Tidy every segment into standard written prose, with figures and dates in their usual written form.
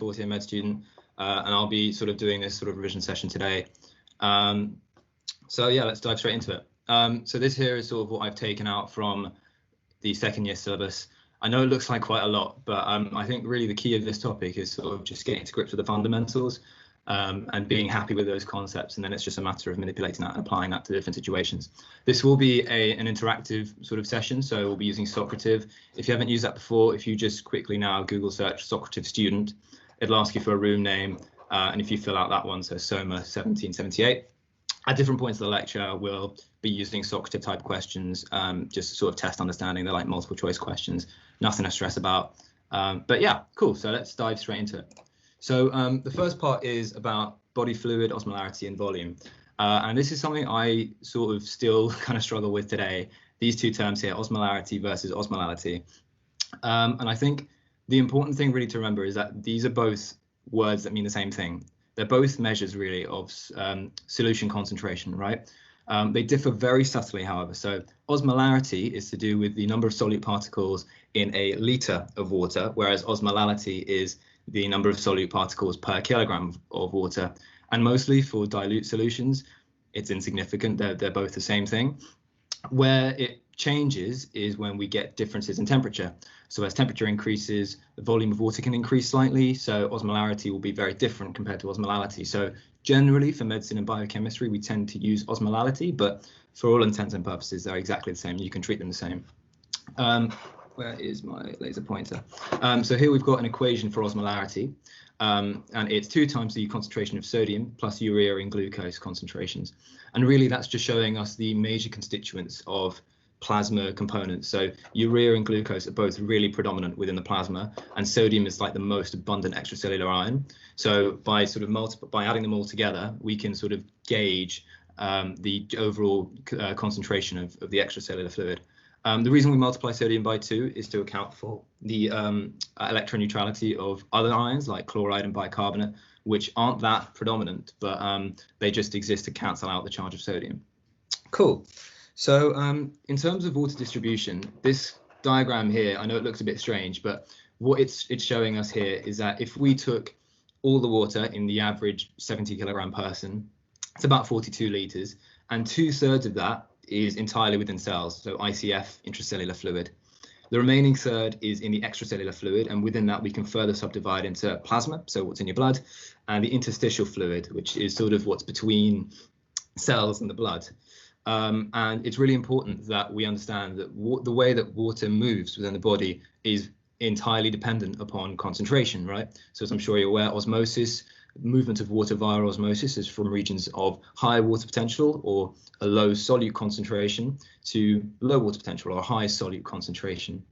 fourth-year med student, and I'll be sort of doing this sort of revision session today. So yeah, let's dive straight into it. So this here is sort of what I've taken out from the second-year syllabus. I know it looks like quite a lot, but I think really the key of this topic is sort of just getting to grips with the fundamentals and being happy with those concepts, and then it's just a matter of manipulating that and applying that to different situations. This will be an interactive sort of session, so we'll be using Socrative. If you haven't used that before, if you just quickly now Google search Socrative student, it'll ask you for a room name, and if you fill out that one, so Soma 1778. At different points of the lecture, we'll be using Socrative type questions, just to sort of test understanding. They're like multiple choice questions, nothing to stress about. But yeah, cool. So let's dive straight into it. So the first part is about body fluid, osmolarity, and volume. And this is something I sort of still kind of struggle with today. These two terms here, osmolarity versus osmolality. And I think the important thing really to remember is that these are both words that mean the same thing. They're both measures really of solution concentration, right? They differ very subtly, however. So osmolarity is to do with the number of solute particles in a litre of water, whereas osmolality is the number of solute particles per kilogram of water. And mostly for dilute solutions, it's insignificant. They're both the same thing. Where it changes is when we get differences in temperature. So as temperature increases, the volume of water can increase slightly. So osmolarity will be very different compared to osmolality. So generally for medicine and biochemistry, we tend to use osmolality, but for all intents and purposes, they're exactly the same. You can treat them the same. Where is my laser pointer? So here we've got an equation for osmolarity, and it's 2 times the concentration of sodium plus urea in glucose concentrations. And really that's just showing us the major constituents of plasma components. So urea and glucose are both really predominant within the plasma, and sodium is like the most abundant extracellular ion. So by sort of by adding them all together, we can sort of gauge the overall concentration of the extracellular fluid. The reason we multiply sodium by 2 is to account for the electroneutrality of other ions like chloride and bicarbonate, which aren't that predominant, but they just exist to cancel out the charge of sodium. Cool. So in terms of water distribution, this diagram here, I know it looks a bit strange, but what it's showing us here is that if we took all the water in the average 70 kilogram person, it's about 42 litres, and 2/3 of that is entirely within cells, so ICF, intracellular fluid. The remaining third is in the extracellular fluid, and within that we can further subdivide into plasma, so what's in your blood, and the interstitial fluid, which is sort of what's between cells and the blood. And it's really important that we understand that the way that water moves within the body is entirely dependent upon concentration, right? So as I'm sure you're aware, osmosis, movement of water via osmosis is from regions of high water potential or a low solute concentration to low water potential or high solute concentration.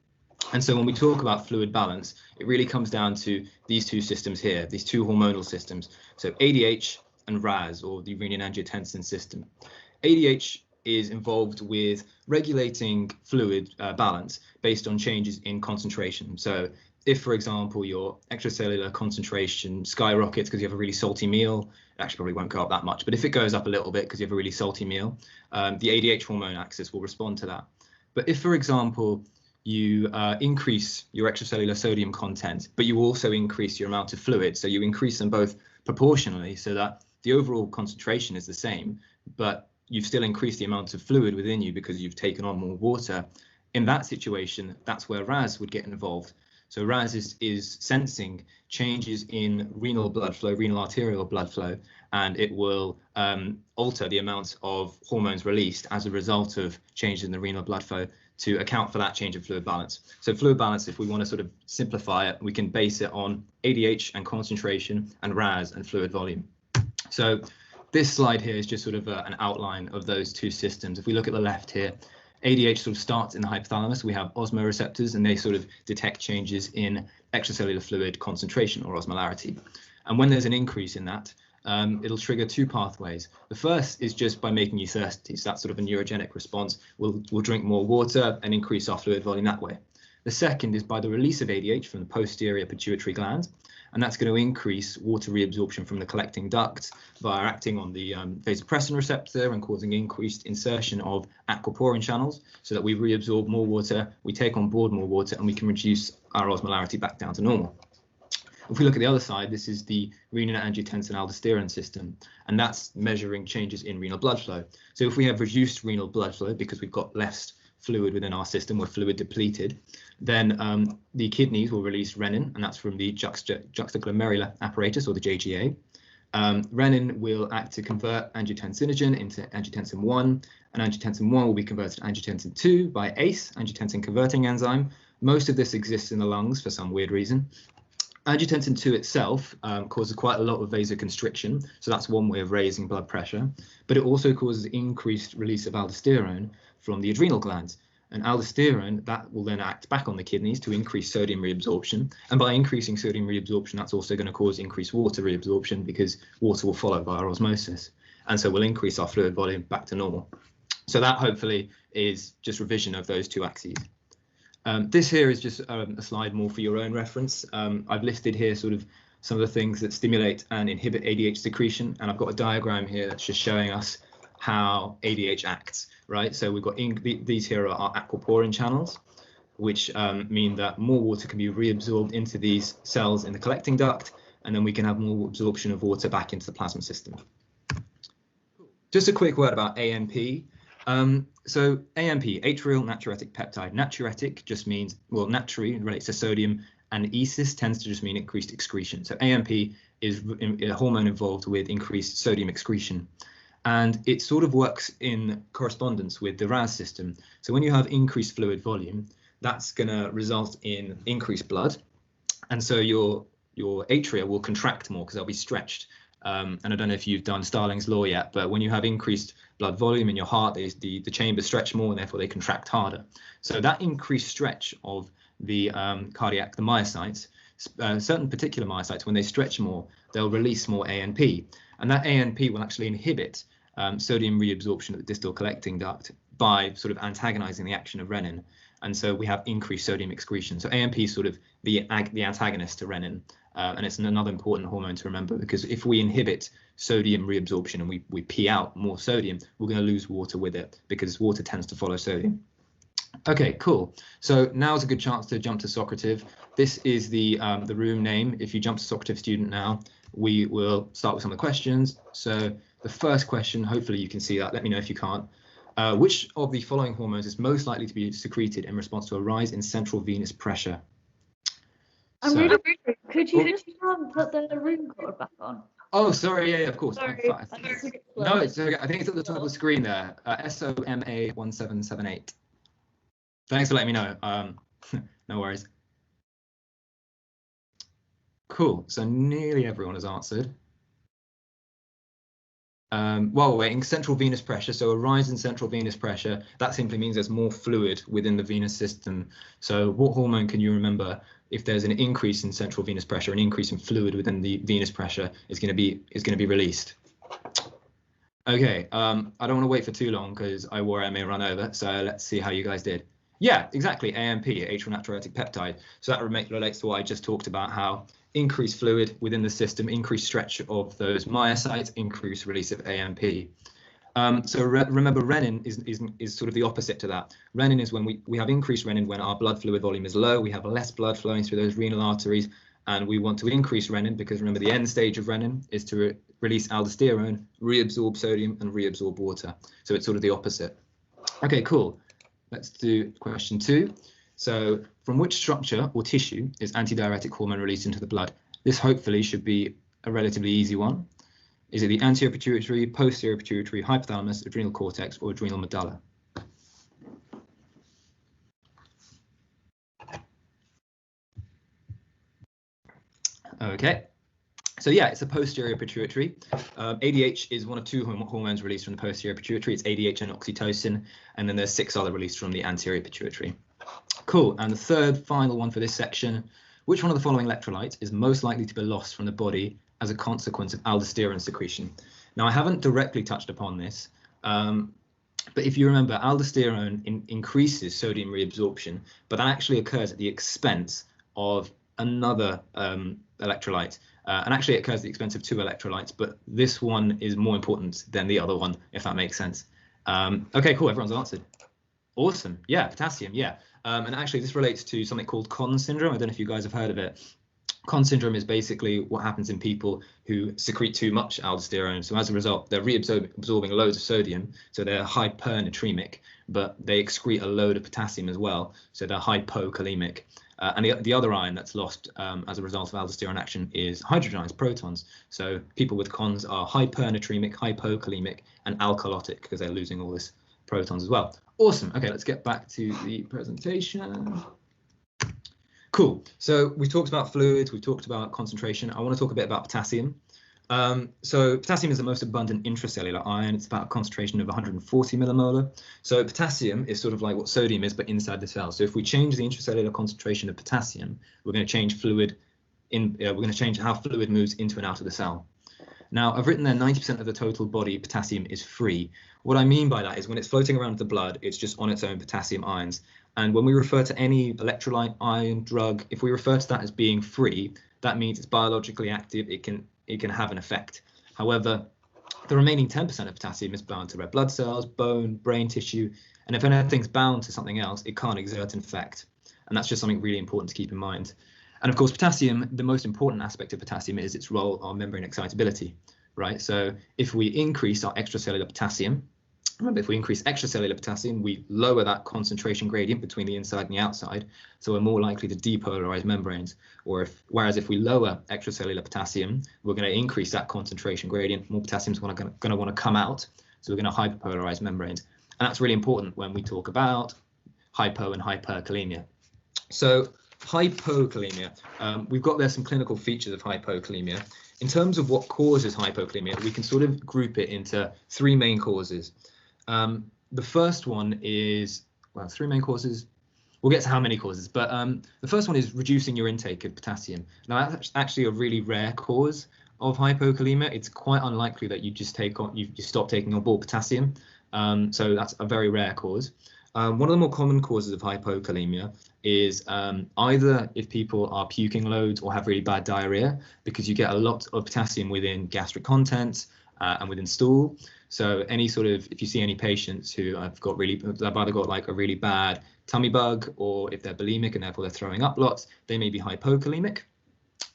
And so when we talk about fluid balance, it really comes down to these two systems here, these two hormonal systems. So ADH and RAS, or the renin-angiotensin system. ADH is involved with regulating fluid balance based on changes in concentration. So if, for example, your extracellular concentration skyrockets because you have a really salty meal, it actually probably won't go up that much, but if it goes up a little bit because you have a really salty meal, the ADH hormone axis will respond to that. But if, for example, you increase your extracellular sodium content, but you also increase your amount of fluid, so you increase them both proportionally so that the overall concentration is the same, but you've still increased the amount of fluid within you because you've taken on more water. In that situation, that's where RAS would get involved. So RAS is sensing changes in renal blood flow, renal arterial blood flow, and it will alter the amount of hormones released as a result of changes in the renal blood flow to account for that change in fluid balance. So fluid balance, if we want to sort of simplify it, we can base it on ADH and concentration and RAS and fluid volume. So this slide here is just sort of an outline of those two systems. If we look at the left here, ADH sort of starts in the hypothalamus. We have osmoreceptors, and they sort of detect changes in extracellular fluid concentration or osmolarity. And when there's an increase in that, it'll trigger 2 pathways. The first is just by making you thirsty. So that's sort of a neurogenic response. We'll drink more water and increase our fluid volume that way. The second is by the release of ADH from the posterior pituitary gland, and that's going to increase water reabsorption from the collecting duct via acting on the vasopressin receptor and causing increased insertion of aquaporin channels so that we reabsorb more water, we take on board more water, and we can reduce our osmolarity back down to normal. If we look at the other side, this is the renin-angiotensin-aldosterone system, and that's measuring changes in renal blood flow. So if we have reduced renal blood flow because we've got less fluid within our system, we're fluid depleted, then the kidneys will release renin, and that's from the juxtaglomerular apparatus, or the JGA. Renin will act to convert angiotensinogen into angiotensin 1, and angiotensin 1 will be converted to angiotensin 2 by ACE, angiotensin converting enzyme. Most of this exists in the lungs for some weird reason. Angiotensin 2 itself causes quite a lot of vasoconstriction, so that's one way of raising blood pressure, but it also causes increased release of aldosterone from the adrenal glands. And aldosterone, that will then act back on the kidneys to increase sodium reabsorption. And by increasing sodium reabsorption, that's also going to cause increased water reabsorption, because water will follow via osmosis. And so we'll increase our fluid volume back to normal. So that hopefully is just revision of those two axes. This here is just a slide more for your own reference. I've listed here sort of some of the things that stimulate and inhibit ADH secretion. And I've got a diagram here that's just showing us how ADH acts, right? So we've got these here are our aquaporin channels, which mean that more water can be reabsorbed into these cells in the collecting duct, and then we can have more absorption of water back into the plasma system. Just a quick word about ANP. So ANP, atrial natriuretic peptide. Natriuretic just means, well, natri relates to sodium, and esis tends to just mean increased excretion. So ANP is a hormone involved with increased sodium excretion. And it sort of works in correspondence with the RAS system. So when you have increased fluid volume, that's going to result in increased blood. And so your atria will contract more because they'll be stretched. And I don't know if you've done Starling's law yet, but when you have increased blood volume in your heart, the chambers stretch more, and therefore they contract harder. So that increased stretch of the the myocytes, certain particular myocytes, when they stretch more, they'll release more ANP. And that ANP will actually inhibit sodium reabsorption at the distal collecting duct by sort of antagonizing the action of renin. And so we have increased sodium excretion. So ANP is sort of the antagonist to renin. And it's another important hormone to remember, because if we inhibit sodium reabsorption and we pee out more sodium, we're going to lose water with it, because water tends to follow sodium. Okay, cool. So now's a good chance to jump to Socrative. This is the room name. If you jump to Socrative student now, we will start with some of the questions. So the first question, hopefully you can see that. Let me know if you can't. Which of the following hormones is most likely to be secreted in response to a rise in central venous pressure? I'm really sorry. Could you just put the room code back on? Oh, sorry. Yeah, of course. Sorry. No, it's okay. I think it's at the top of the screen there. SOMA1778. Thanks for letting me know. No worries. Cool. So nearly everyone has answered. While we're waiting, central venous pressure. So a rise in central venous pressure, that simply means there's more fluid within the venous system. So what hormone can you remember if there's an increase in central venous pressure, an increase in fluid within the venous pressure is going to be released? Okay, I don't want to wait for too long because I worry I may run over. So let's see how you guys did. Yeah, exactly. ANP, atrial natriuretic peptide. So that relates to what I just talked about, how increased fluid within the system, increased stretch of those myocytes, increased release of ANP. So remember, renin is sort of the opposite to that. Renin is when we have increased renin when our blood fluid volume is low, we have less blood flowing through those renal arteries, and we want to increase renin because remember the end stage of renin is to release aldosterone, reabsorb sodium, and reabsorb water. So it's sort of the opposite. Okay, cool. Let's do question 2. So from which structure or tissue is antidiuretic hormone released into the blood? This hopefully should be a relatively easy one. Is it the anterior pituitary, posterior pituitary, hypothalamus, adrenal cortex, or adrenal medulla? Okay, so yeah, it's the posterior pituitary. ADH is one of 2 hormones released from the posterior pituitary. It's ADH and oxytocin, and then there's 6 other released from the anterior pituitary. Cool, and the third final one for this section, which one of the following electrolytes is most likely to be lost from the body as a consequence of aldosterone secretion? Now, I haven't directly touched upon this, but if you remember, aldosterone increases sodium reabsorption, but that actually occurs at the expense of another electrolyte. And actually it occurs at the expense of 2 electrolytes, but this one is more important than the other one, if that makes sense. Okay, cool, everyone's answered. Awesome, yeah, potassium, yeah. And actually this relates to something called Conn syndrome. I don't know if you guys have heard of it. Con syndrome is basically what happens in people who secrete too much aldosterone. So as a result, they're reabsorbing loads of sodium, so they're hypernatremic, but they excrete a load of potassium as well, so they're hypokalemic. And the other ion that's lost as a result of aldosterone action is hydrogenized protons. So people with cons are hypernatremic, hypokalemic, and alkalotic because they're losing all this protons as well. Awesome. Okay, let's get back to the presentation. Cool. So we talked about fluids, we talked about concentration. I want to talk a bit about potassium. So potassium is the most abundant intracellular ion. It's about a concentration of 140 millimolar. So potassium is sort of like what sodium is, but inside the cell. So if we change the intracellular concentration of potassium, we're going to change fluid we're going to change how fluid moves into and out of the cell. Now, I've written there 90% of the total body potassium is free. What I mean by that is when it's floating around the blood, it's just on its own potassium ions. And when we refer to any electrolyte, ion, drug, if we refer to that as being free, that means it's biologically active, it can have an effect. However, the remaining 10% of potassium is bound to red blood cells, bone, brain tissue, and if anything's bound to something else, it can't exert an effect. And that's just something really important to keep in mind. And of course, potassium, the most important aspect of potassium is its role on membrane excitability, right? So if we increase our extracellular potassium, remember, if we increase extracellular potassium, we lower that concentration gradient between the inside and the outside, so we're more likely to depolarize membranes. Whereas if we lower extracellular potassium, we're going to increase that concentration gradient. More potassium is going to want to come out, so we're going to hyperpolarize membranes. And that's really important when we talk about hypo and hyperkalemia. So hypokalemia, we've got there some clinical features of hypokalemia. In terms of what causes hypokalemia, we can sort of group it into three main causes. The first one is, well, three main causes. We'll get to how many causes, but the first one is reducing your intake of potassium. Now, that's actually a really rare cause of hypokalemia. It's quite unlikely that you just you stop taking on board potassium. So that's a very rare cause. One of the more common causes of hypokalemia is either if people are puking loads or have really bad diarrhea, because you get a lot of potassium within gastric contents and within stool. So if you see any patients who have they've either got like a really bad tummy bug, or if they're bulimic and therefore they're throwing up lots, they may be hypokalemic.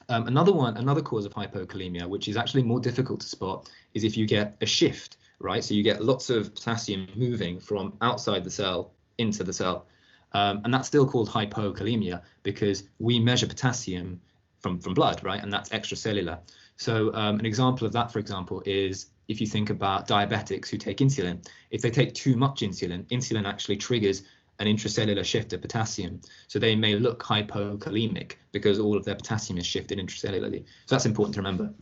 Another cause of hypokalemia, which is actually more difficult to spot, is if you get a shift, right? So you get lots of potassium moving from outside the cell into the cell. And that's still called hypokalemia because we measure potassium from blood, right? And that's extracellular. So an example of that, for example, is if you think about diabetics who take insulin. If they take too much insulin, insulin actually triggers an intracellular shift of potassium. So they may look hypokalemic because all of their potassium is shifted intracellularly. So that's important to remember.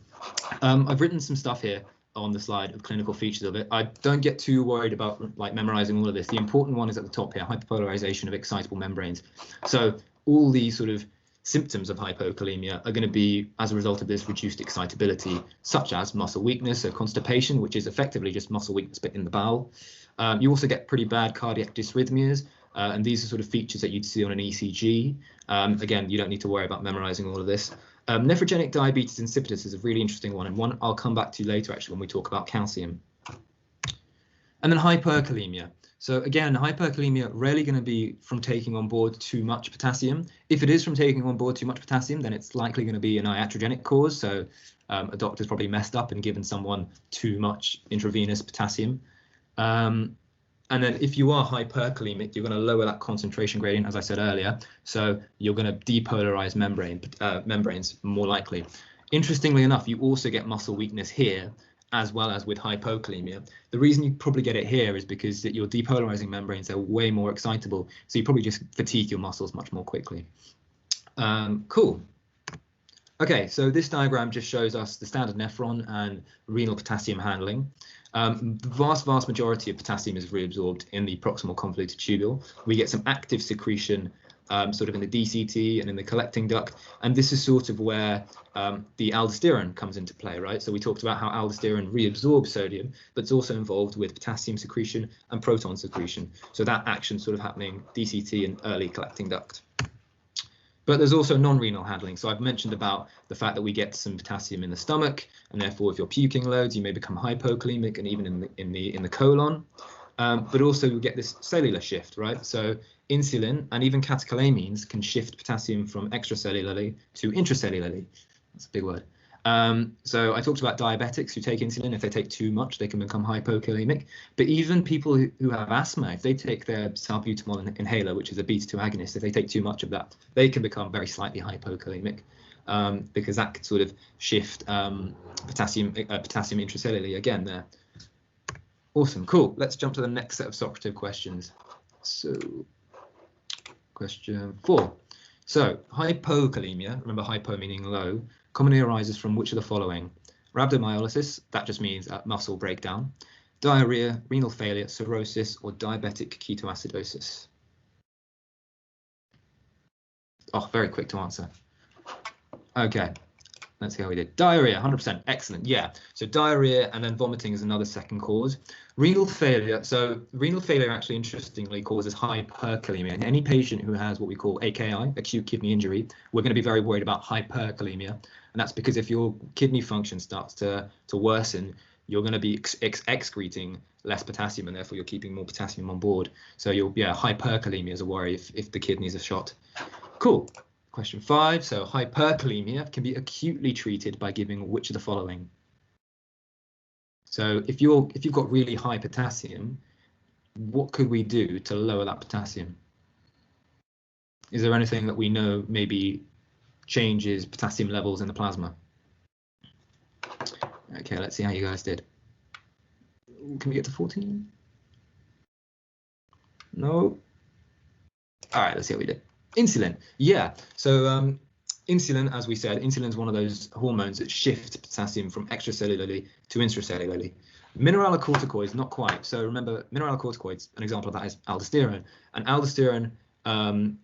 I've written some stuff here on the slide of clinical features of it. I don't get too worried about like memorizing all of this. The important one is at the top here, hyperpolarization of excitable membranes. So all these sort of symptoms of hypokalemia are going to be as a result of this reduced excitability, such as muscle weakness, so constipation, which is effectively just muscle weakness but in the bowel. You also get pretty bad cardiac dysrhythmias, and these are sort of features that you'd see on an ECG. Again, you don't need to worry about memorizing all of this. Nephrogenic diabetes insipidus is a really interesting one, and one I'll come back to later actually when we talk about calcium. And then hyperkalemia. So again, hyperkalemia rarely going to be from taking on board too much potassium. If it is from taking on board too much potassium, then it's likely going to be an iatrogenic cause. So a doctor's probably messed up and given someone too much intravenous potassium. And then if you are hyperkalemic, you're going to lower that concentration gradient, as I said earlier. So you're going to depolarize membranes more likely. Interestingly enough, you also get muscle weakness here, as well as with hypokalemia. The reason you probably get it here is because that your depolarizing membranes are way more excitable. So you probably just fatigue your muscles much more quickly. Cool. Okay, so this diagram just shows us the standard nephron and renal potassium handling. The vast majority of potassium is reabsorbed in the proximal convoluted tubule. We get some active secretion sort of in the DCT and in the collecting duct, and this is sort of where the aldosterone comes into play, right? So we talked about how aldosterone reabsorbs sodium, but it's also involved with potassium secretion and proton secretion. So that action sort of happening DCT and early collecting duct. But there's also non-renal handling. So I've mentioned about the fact that we get some potassium in the stomach, and therefore if you're puking loads, you may become hypokalemic, and even in the colon. But also we get this cellular shift, right? So insulin and even catecholamines can shift potassium from extracellularly to intracellularly. That's a big word. So I talked about diabetics who take insulin. If they take too much, they can become hypokalemic. But even people who have asthma, if they take their salbutamol inhaler, which is a beta-2 agonist, if they take too much of that, they can become very slightly hypokalemic, because that could sort of shift potassium intracellularly again there. Awesome, cool. Let's jump to the next set of Socrative questions. So, question 4. So, hypokalemia, remember hypo meaning low, commonly arises from which of the following? Rhabdomyolysis, that just means muscle breakdown, diarrhea, renal failure, cirrhosis, or diabetic ketoacidosis? Oh, very quick to answer. Okay, let's see how we did. Diarrhea, 100%, excellent, yeah. So diarrhea and then vomiting is another second cause. Renal failure, so renal failure actually interestingly causes hyperkalemia. And any patient who has what we call AKI, acute kidney injury, we're going to be very worried about hyperkalemia. And that's because if your kidney function starts to worsen, you're going to be excreting less potassium, and therefore you're keeping more potassium on board. So hyperkalemia is a worry if the kidneys are shot. Cool. Question 5. So hyperkalemia can be acutely treated by giving which of the following? So if you've got really high potassium, what could we do to lower that potassium? Is there anything that we know maybe changes potassium levels in the plasma? Okay, let's see how you guys did. Can we get to 14? No. All right, let's see how we did. Insulin, yeah. So insulin, as we said, insulin is one of those hormones that shift potassium from extracellularly to intracellularly. Mineralocorticoids, not quite. So remember, mineralocorticoids, an example of that is aldosterone. And aldosterone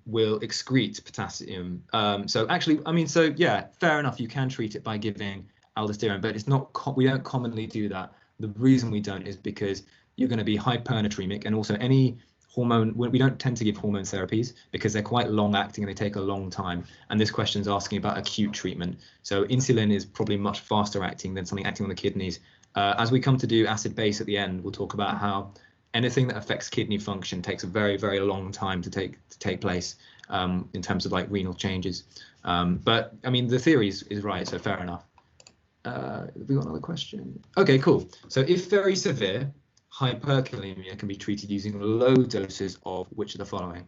will excrete potassium. So actually, I mean, so yeah, fair enough. You can treat it by giving aldosterone, but it's not. We don't commonly do that. The reason we don't is because you're going to be hypernatremic, and also any hormone, we don't tend to give hormone therapies because they're quite long acting and they take a long time. And this question is asking about acute treatment. So insulin is probably much faster acting than something acting on the kidneys. As we come to do acid base at the end, we'll talk about how anything that affects kidney function takes a very, very long time to take place in terms of like renal changes. But I mean, the theory is right, so fair enough. Have we got another question? Okay, cool. So if very severe, hyperkalemia can be treated using low doses of which of the following?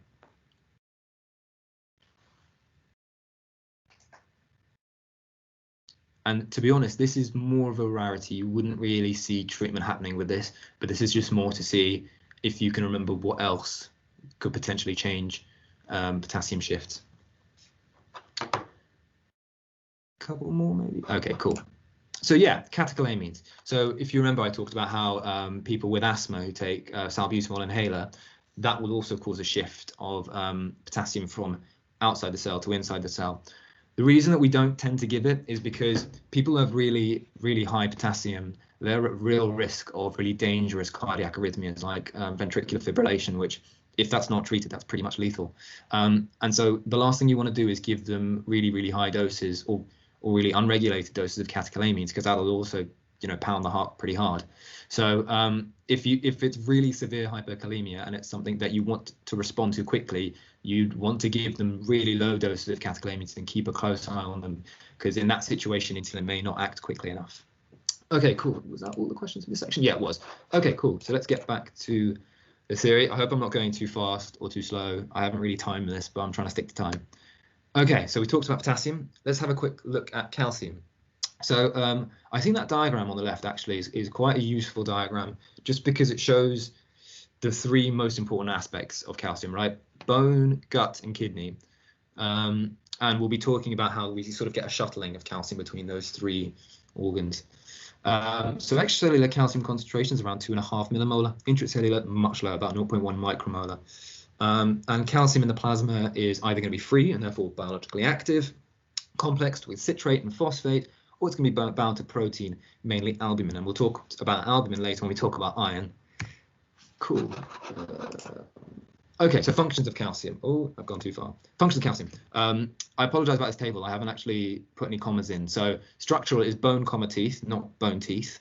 And to be honest, this is more of a rarity. You wouldn't really see treatment happening with this, but this is just more to see if you can remember what else could potentially change potassium shifts. Couple more maybe. Okay, cool. So yeah, catecholamines. So if you remember, I talked about how people with asthma who take salbutamol inhaler, that will also cause a shift of potassium from outside the cell to inside the cell. The reason that we don't tend to give it is because people who have really, really high potassium, they're at real risk of really dangerous cardiac arrhythmias like ventricular fibrillation, which if that's not treated, that's pretty much lethal. And so the last thing you want to do is give them really, really high doses or really unregulated doses of catecholamines, because that'll also, pound the heart pretty hard. So if it's really severe hyperkalemia and it's something that you want to respond to quickly, you'd want to give them really low doses of catecholamines and keep a close eye on them, because in that situation, insulin may not act quickly enough. Okay, cool. Was that all the questions for this section? Yeah, it was. Okay, cool. So let's get back to the theory. I hope I'm not going too fast or too slow. I haven't really timed this, but I'm trying to stick to time. Okay, so we talked about potassium. Let's have a quick look at calcium. So I think that diagram on the left actually is quite a useful diagram, just because it shows the three most important aspects of calcium, right? Bone, gut, and kidney. And we'll be talking about how we sort of get a shuttling of calcium between those three organs. So extracellular calcium concentration is around 2.5 millimolar. Intracellular, much lower, about 0.1 micromolar. And calcium in the plasma is either going to be free and therefore biologically active, complexed with citrate and phosphate, or it's going to be bound to protein, mainly albumin. And we'll talk about albumin later when we talk about iron. Cool. Okay, so functions of calcium. Oh, I've gone too far. Functions of calcium. I apologize about this table. I haven't actually put any commas in. So structural is bone, comma, teeth, not bone teeth.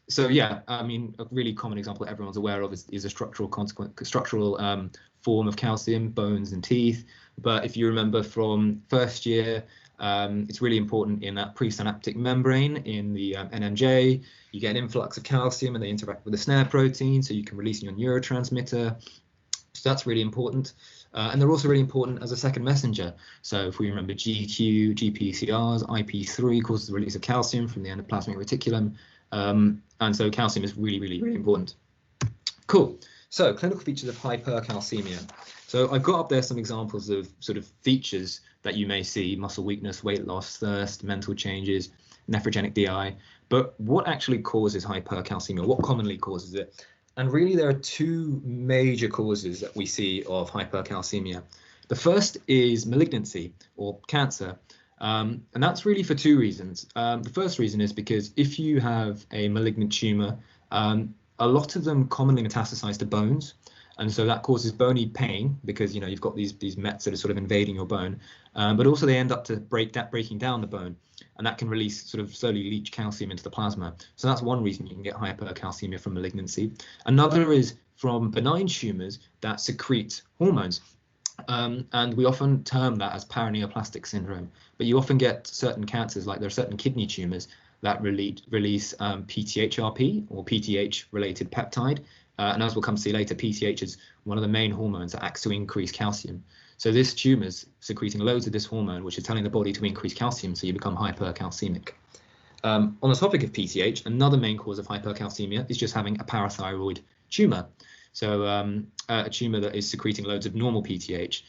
So yeah, I mean, a really common example that everyone's aware of is a structural form of calcium, bones and teeth. But if you remember from first year, it's really important in that presynaptic membrane in the NMJ. You get an influx of calcium and they interact with the snare protein, so you can release your neurotransmitter. So that's really important. And they're also really important as a second messenger. So if we remember GQ, GPCRs, IP3 causes the release of calcium from the endoplasmic reticulum. And so calcium is really, really, really important. Cool. So clinical features of hypercalcemia. So I've got up there some examples of sort of features that you may see: muscle weakness, weight loss, thirst, mental changes, nephrogenic DI. But what actually causes hypercalcemia? What commonly causes it? And really, there are two major causes that we see of hypercalcemia. The first is malignancy or cancer. And that's really for two reasons. The first reason is because if you have a malignant tumor, a lot of them commonly metastasize to bones. And so that causes bony pain because, you know, you've got these mets that are sort of invading your bone, but also they end up to breaking down the bone, and that can release sort of slowly leach calcium into the plasma. So that's one reason you can get hypercalcemia from malignancy. Another is from benign tumors that secrete hormones. And we often term that as paraneoplastic syndrome, but you often get certain cancers, like there are certain kidney tumors that release PTHRP or PTH related peptide. And as we'll come to see later, PTH is one of the main hormones that acts to increase calcium. So this tumour's secreting loads of this hormone, which is telling the body to increase calcium, so you become hypercalcemic. On the topic of PTH, another main cause of hypercalcemia is just having a parathyroid tumour. So a tumour that is secreting loads of normal PTH.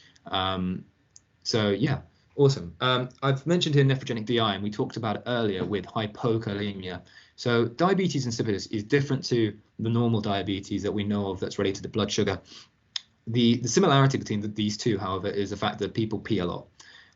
So yeah, awesome. I've mentioned here nephrogenic DI, and we talked about it earlier with hypokalemia. So diabetes insipidus is different to the normal diabetes that we know of that's related to blood sugar. The similarity between these two, however, is the fact that people pee a lot.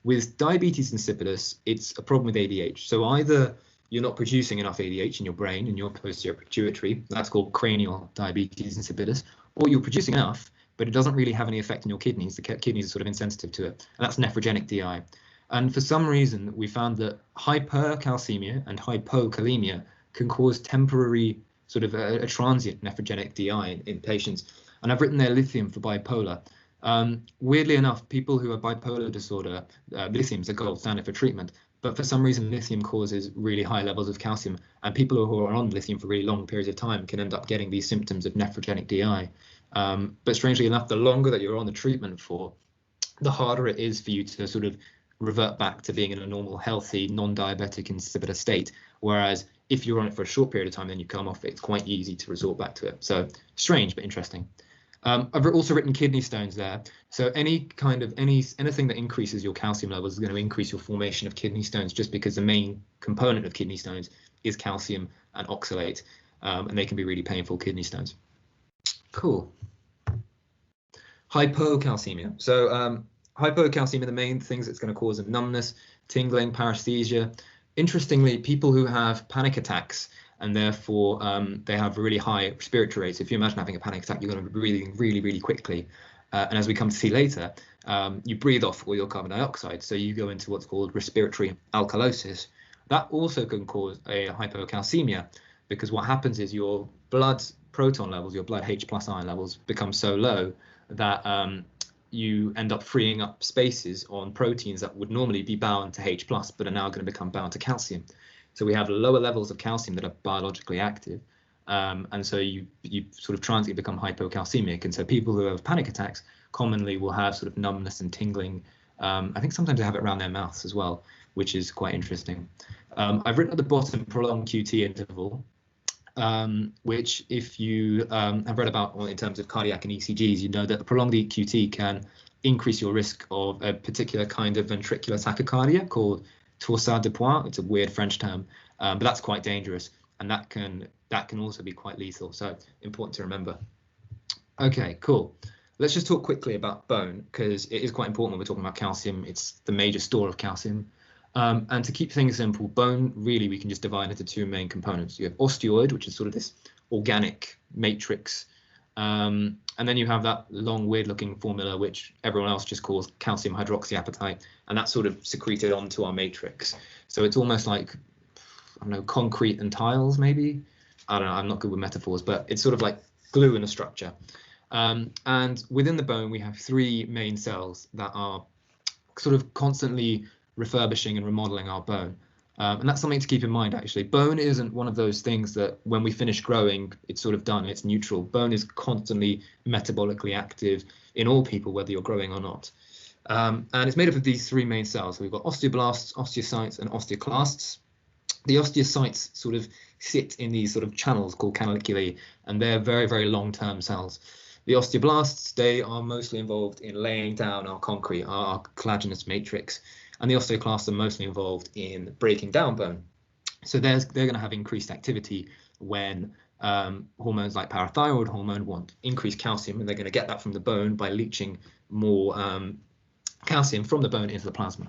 With diabetes insipidus, it's a problem with ADH. So either you're not producing enough ADH in your brain, in your posterior pituitary, that's called cranial diabetes insipidus, or you're producing enough, but it doesn't really have any effect on your kidneys. The kidneys are sort of insensitive to it, and that's nephrogenic DI. And for some reason, we found that hypercalcemia and hypokalemia can cause temporary sort of a transient nephrogenic DI in patients. And I've written there lithium for bipolar. Weirdly enough, people who have bipolar disorder, lithium is a gold standard for treatment. But for some reason, lithium causes really high levels of calcium. And people who are on lithium for really long periods of time can end up getting these symptoms of nephrogenic DI. But strangely enough, the longer that you're on the treatment for, the harder it is for you to sort of revert back to being in a normal, healthy, non-diabetic insipidus state. Whereas if you're on it for a short period of time, then you come off it, it's quite easy to resort back to it. So strange, but interesting. I've also written kidney stones there. So anything that increases your calcium levels is going to increase your formation of kidney stones, just because the main component of kidney stones is calcium and oxalate, and they can be really painful, kidney stones. Cool. Hypocalcemia. So hypocalcemia, the main things it's going to cause are numbness, tingling, paresthesia. Interestingly, people who have panic attacks and therefore they have really high respiratory rates. If you imagine having a panic attack, you're going to be breathing really, really quickly. And as we come to see later, you breathe off all your carbon dioxide. So you go into what's called respiratory alkalosis. That also can cause a hypocalcemia, because what happens is your blood proton levels, your blood H+ ion levels become so low that you end up freeing up spaces on proteins that would normally be bound to H+, but are now going to become bound to calcium. So we have lower levels of calcium that are biologically active, and so you sort of transiently become hypocalcemic. And so people who have panic attacks commonly will have sort of numbness and tingling. I think sometimes they have it around their mouths as well, which is quite interesting. I've written at the bottom prolonged QT interval, which if you have read about in terms of cardiac and ECGs, you know that a prolonged QT can increase your risk of a particular kind of ventricular tachycardia called torsade de pointes. It's a weird French term, but that's quite dangerous, and that can also be quite lethal. So important to remember. Okay, cool. Let's just talk quickly about bone, because it is quite important when we're talking about calcium. It's the major store of calcium. And to keep things simple, bone, really, we can just divide into two main components. You have osteoid, which is sort of this organic matrix. And then you have that long, weird-looking formula, which everyone else just calls calcium hydroxyapatite, and that's sort of secreted onto our matrix. So it's almost like, I don't know, concrete and tiles, maybe. I don't know, I'm not good with metaphors, but it's sort of like glue in a structure. And within the bone, we have three main cells that are sort of constantly refurbishing and remodeling our bone. And that's something to keep in mind, actually. Bone isn't one of those things that when we finish growing, it's sort of done, it's neutral. Bone is constantly metabolically active in all people, whether you're growing or not. And it's made up of these three main cells. So we've got osteoblasts, osteocytes, and osteoclasts. The osteocytes sort of sit in these sort of channels called canaliculae, and they're very, very long-term cells. The osteoblasts, they are mostly involved in laying down our concrete, our collagenous matrix, and the osteoclasts are mostly involved in breaking down bone. So they're going to have increased activity when hormones like parathyroid hormone want increased calcium, and they're going to get that from the bone by leaching more calcium from the bone into the plasma.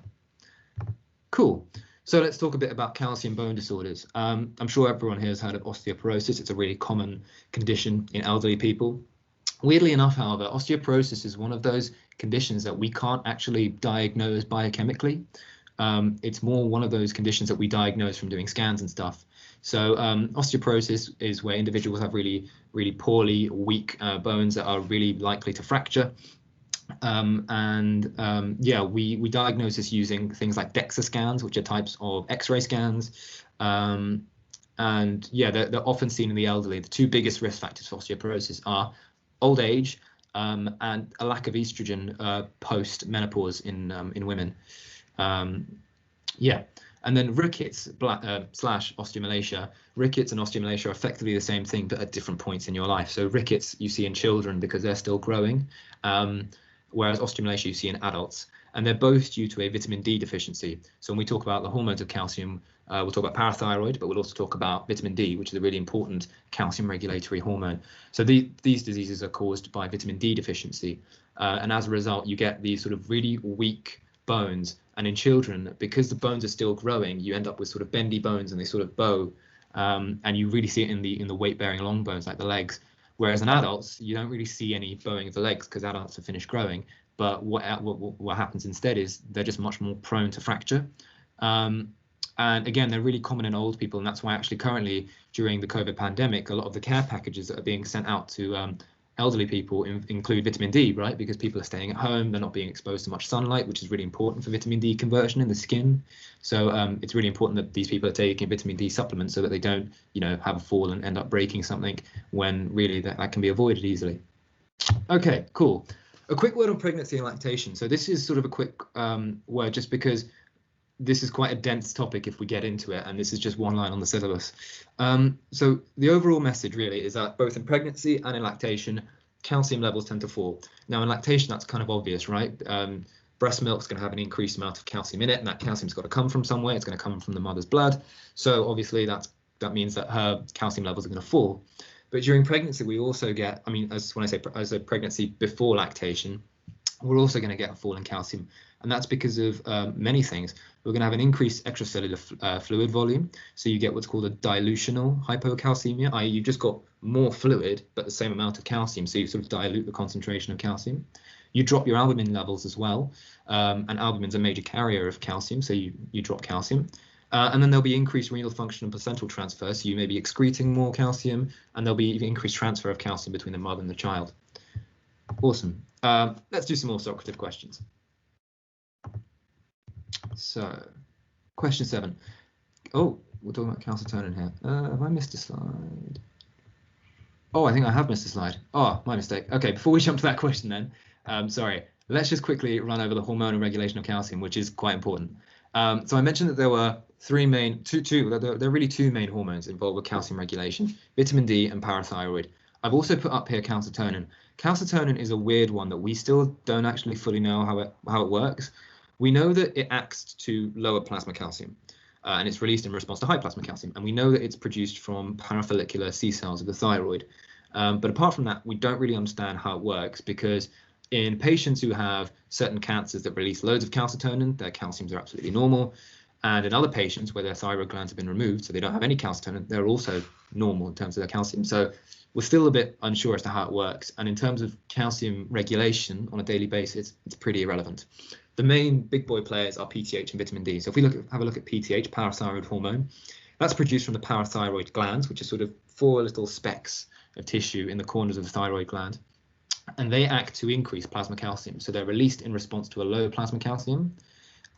Cool. So let's talk a bit about calcium bone disorders. I'm sure everyone here has heard of osteoporosis. It's a really common condition in elderly people. Weirdly enough, however, osteoporosis is one of those conditions that we can't actually diagnose biochemically. It's more one of those conditions that we diagnose from doing scans and stuff. So osteoporosis is where individuals have really, really poorly weak bones that are really likely to fracture. Yeah, we diagnose this using things like DEXA scans, which are types of X-ray scans. And yeah, they're often seen in the elderly. The two biggest risk factors for osteoporosis are old age and a lack of estrogen post-menopause in women. Yeah, and then rickets slash osteomalacia. Rickets and osteomalacia are effectively the same thing, but at different points in your life. So rickets you see in children because they're still growing. Whereas osteomalacia you see in adults, and they're both due to a vitamin D deficiency. So when we talk about the hormones of calcium, we'll talk about parathyroid, but we'll also talk about vitamin D, which is a really important calcium regulatory hormone. So these diseases are caused by vitamin D deficiency, and as a result, you get these sort of really weak bones. And in children, because the bones are still growing, you end up with sort of bendy bones and they sort of bow, and you really see it in the weight-bearing long bones like the legs. Whereas in adults, you don't really see any bowing of the legs because adults have finished growing. But what happens instead is they're just much more prone to fracture. And again, they're really common in old people. And that's why actually currently during the COVID pandemic, a lot of the care packages that are being sent out to elderly people include vitamin D, right? Because people are staying at home, they're not being exposed to much sunlight, which is really important for vitamin D conversion in the skin. So it's really important that these people are taking vitamin D supplements so that they don't, have a fall and end up breaking something when really that can be avoided easily. Okay, cool. A quick word on pregnancy and lactation. So this is sort of a quick word just because this is quite a dense topic if we get into it, and this is just one line on the syllabus. So the overall message really is that both in pregnancy and in lactation, calcium levels tend to fall. Now in lactation, that's kind of obvious, right? Breast milk's going to have an increased amount of calcium in it, and that calcium's got to come from somewhere. It's going to come from the mother's blood. So obviously that means that her calcium levels are going to fall. But during pregnancy, we also get, when I say pregnancy before lactation, we're also going to get a fall in calcium. And that's because of many things. We're going to have an increased extracellular fluid volume. So you get what's called a dilutional hypocalcemia, i.e. you've just got more fluid, but the same amount of calcium. So you sort of dilute the concentration of calcium. You drop your albumin levels as well. And albumin's a major carrier of calcium, so you drop calcium. And then there'll be increased renal function and placental transfer. So you may be excreting more calcium, and there'll be increased transfer of calcium between the mother and the child. Awesome. Let's do some more Socrative questions. So, question 7. Oh, we're talking about calcitonin here. Have I missed a slide? Oh, I think I have missed a slide. Oh, my mistake. Okay, before we jump to that question then, sorry, let's just quickly run over the hormonal regulation of calcium, which is quite important. So I mentioned that there were there are really two main hormones involved with calcium regulation, vitamin D and parathyroid. I've also put up here calcitonin. Calcitonin is a weird one that we still don't actually fully know how it works. We know that it acts to lower plasma calcium, and it's released in response to high plasma calcium. And we know that it's produced from parafollicular C cells of the thyroid. But apart from that, we don't really understand how it works, because in patients who have certain cancers that release loads of calcitonin, their calciums are absolutely normal. And in other patients where their thyroid glands have been removed, so they don't have any calcitonin, they're also normal in terms of their calcium. So we're still a bit unsure as to how it works. And in terms of calcium regulation on a daily basis, it's pretty irrelevant. The main big boy players are PTH and vitamin D. So if we have a look at PTH, parathyroid hormone, That's produced from the parathyroid glands, which are sort of 4 little specks of tissue in the corners of the thyroid gland. And they act to increase plasma calcium. So they're released in response to a low plasma calcium.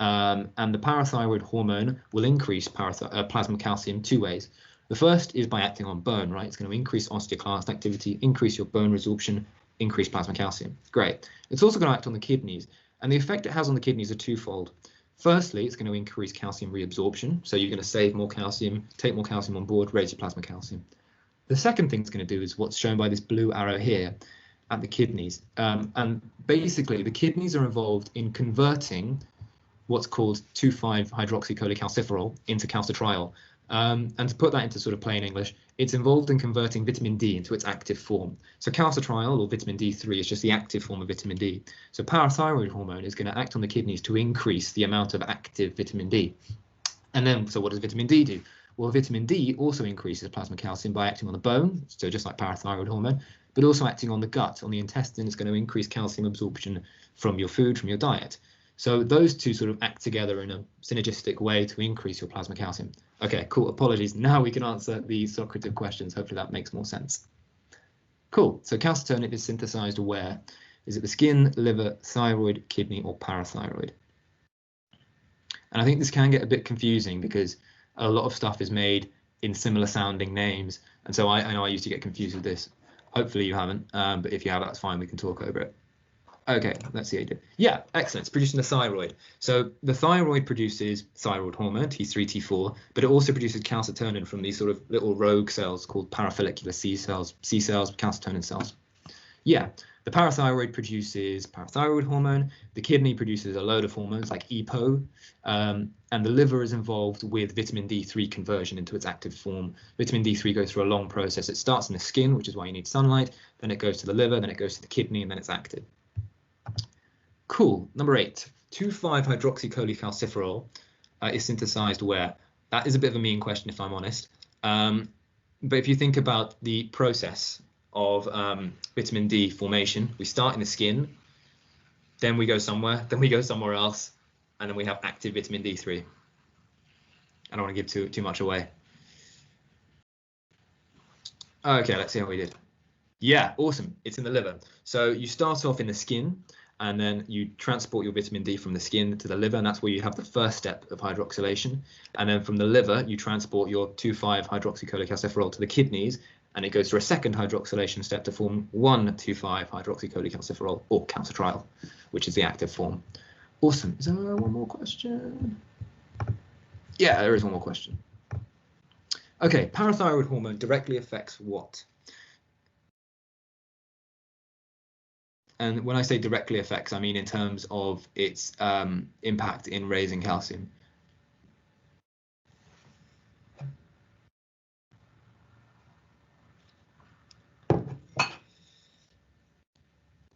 And the parathyroid hormone will increase plasma calcium 2 ways. The first is by acting on bone, right? It's going to increase osteoclast activity, increase your bone resorption, increase plasma calcium. Great. It's also going to act on the kidneys. And the effect it has on the kidneys are twofold. Firstly, it's going to increase calcium reabsorption. So you're going to save more calcium, take more calcium on board, raise your plasma calcium. The second thing it's going to do is what's shown by this blue arrow here at the kidneys. And basically, the kidneys are involved in converting what's called 2,5-hydroxycholecalciferol into calcitriol. And to put that into sort of plain English, it's involved in converting vitamin D into its active form. So calcitriol, or vitamin D3, is just the active form of vitamin D. So parathyroid hormone is going to act on the kidneys to increase the amount of active vitamin D. And then, so what does vitamin D do? Well, vitamin D also increases plasma calcium by acting on the bone, so just like parathyroid hormone, but also acting on the gut, on the intestine. It's going to increase calcium absorption from your food, from your diet. So those two sort of act together in a synergistic way to increase your plasma calcium. Okay, cool. Apologies. Now we can answer the Socrative questions. Hopefully that makes more sense. Cool. So calcitonin is synthesized where? Is it the skin, liver, thyroid, kidney, or parathyroid? And I think this can get a bit confusing because a lot of stuff is made in similar sounding names. And so I know I used to get confused with this. Hopefully you haven't, but if you have, that's fine. We can talk over it. Okay, let's see how you did. Yeah, excellent. It's producing the thyroid. So the thyroid produces thyroid hormone, T3, T4, but it also produces calcitonin from these sort of little rogue cells called parafollicular C cells, calcitonin cells. Yeah, the parathyroid produces parathyroid hormone. The kidney produces a load of hormones like EPO, and the liver is involved with vitamin D3 conversion into its active form. Vitamin D3 goes through a long process. It starts in the skin, which is why you need sunlight. Then it goes to the liver, then it goes to the kidney, and then it's active. Cool. Number 8, 2,5-hydroxycholecalciferol is synthesized where? That is a bit of a mean question, if I'm honest. But if you think about the process of vitamin D formation, we start in the skin, then we go somewhere, then we go somewhere else, and then we have active vitamin D3. I don't want to give too much away. Okay, let's see how we did. Yeah, awesome. It's in the liver. So you start off in the skin, and then you transport your vitamin D from the skin to the liver, and that's where you have the first step of hydroxylation. And then from the liver, you transport your 2,5-hydroxycholecalciferol to the kidneys, and it goes through a second hydroxylation step to form 1,2,5-hydroxycholecalciferol, or calcitriol, which is the active form. Awesome. Is there one more question? Yeah, there is one more question. Okay, parathyroid hormone directly affects what? And when I say directly affects, I mean in terms of its impact in raising calcium.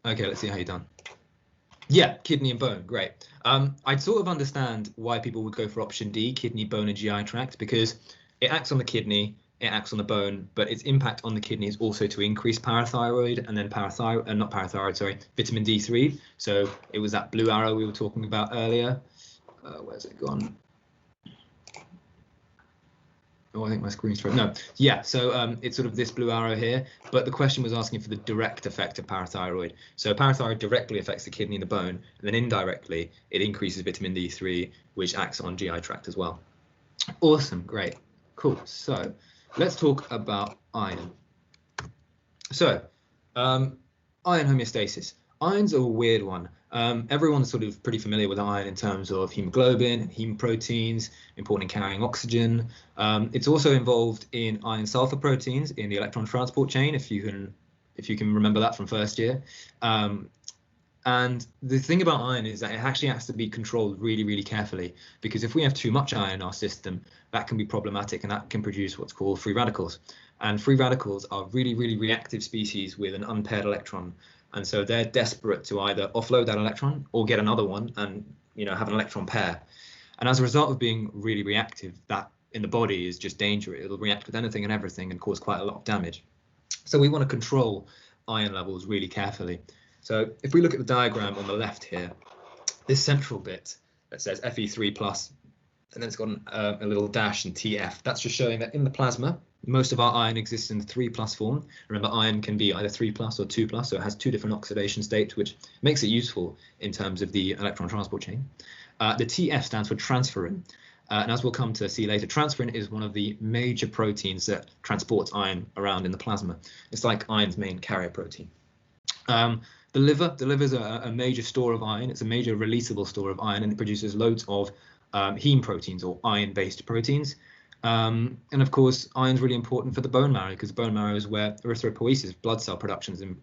Okay, let's see how you've done. Yeah, kidney and bone, great. I'd sort of understand why people would go for option D, kidney, bone, and GI tract, because it acts on the kidney, it acts on the bone, but its impact on the kidney is also to increase parathyroid and then vitamin D3. So it was that blue arrow we were talking about earlier. Where's it gone? Oh, I think my screen's frozen. No, yeah, so it's sort of this blue arrow here, but the question was asking for the direct effect of parathyroid. So parathyroid directly affects the kidney and the bone, and then indirectly it increases vitamin D3, which acts on GI tract as well. Awesome, great, cool. So let's talk about iron. So iron homeostasis. Iron's a weird one. Everyone's sort of pretty familiar with iron in terms of hemoglobin, heme proteins, important in carrying oxygen. It's also involved in iron sulfur proteins in the electron transport chain, if you can remember that from first year. And the thing about iron is that it actually has to be controlled really, really carefully, because if we have too much iron in our system, that can be problematic, and that can produce what's called free radicals. And free radicals are really, really reactive species with an unpaired electron. And so they're desperate to either offload that electron or get another one and, you know, have an electron pair. And as a result of being really reactive, that in the body is just dangerous. It'll react with anything and everything and cause quite a lot of damage. So we want to control iron levels really carefully. So if we look at the diagram on the left here, this central bit that says Fe3 plus and then it's got a little dash and TF. That's just showing that in the plasma, most of our iron exists in the 3+ form. Remember, iron can be either 3+ or 2+, so it has 2 different oxidation states, which makes it useful in terms of the electron transport chain. The TF stands for transferrin. And as we'll come to see later, transferrin is one of the major proteins that transports iron around in the plasma. It's like iron's main carrier protein. The liver is a major store of iron. It's a major releasable store of iron, and it produces loads of heme proteins, or iron-based proteins. And of course, iron's really important for the bone marrow, because bone marrow is where erythropoiesis, blood cell production,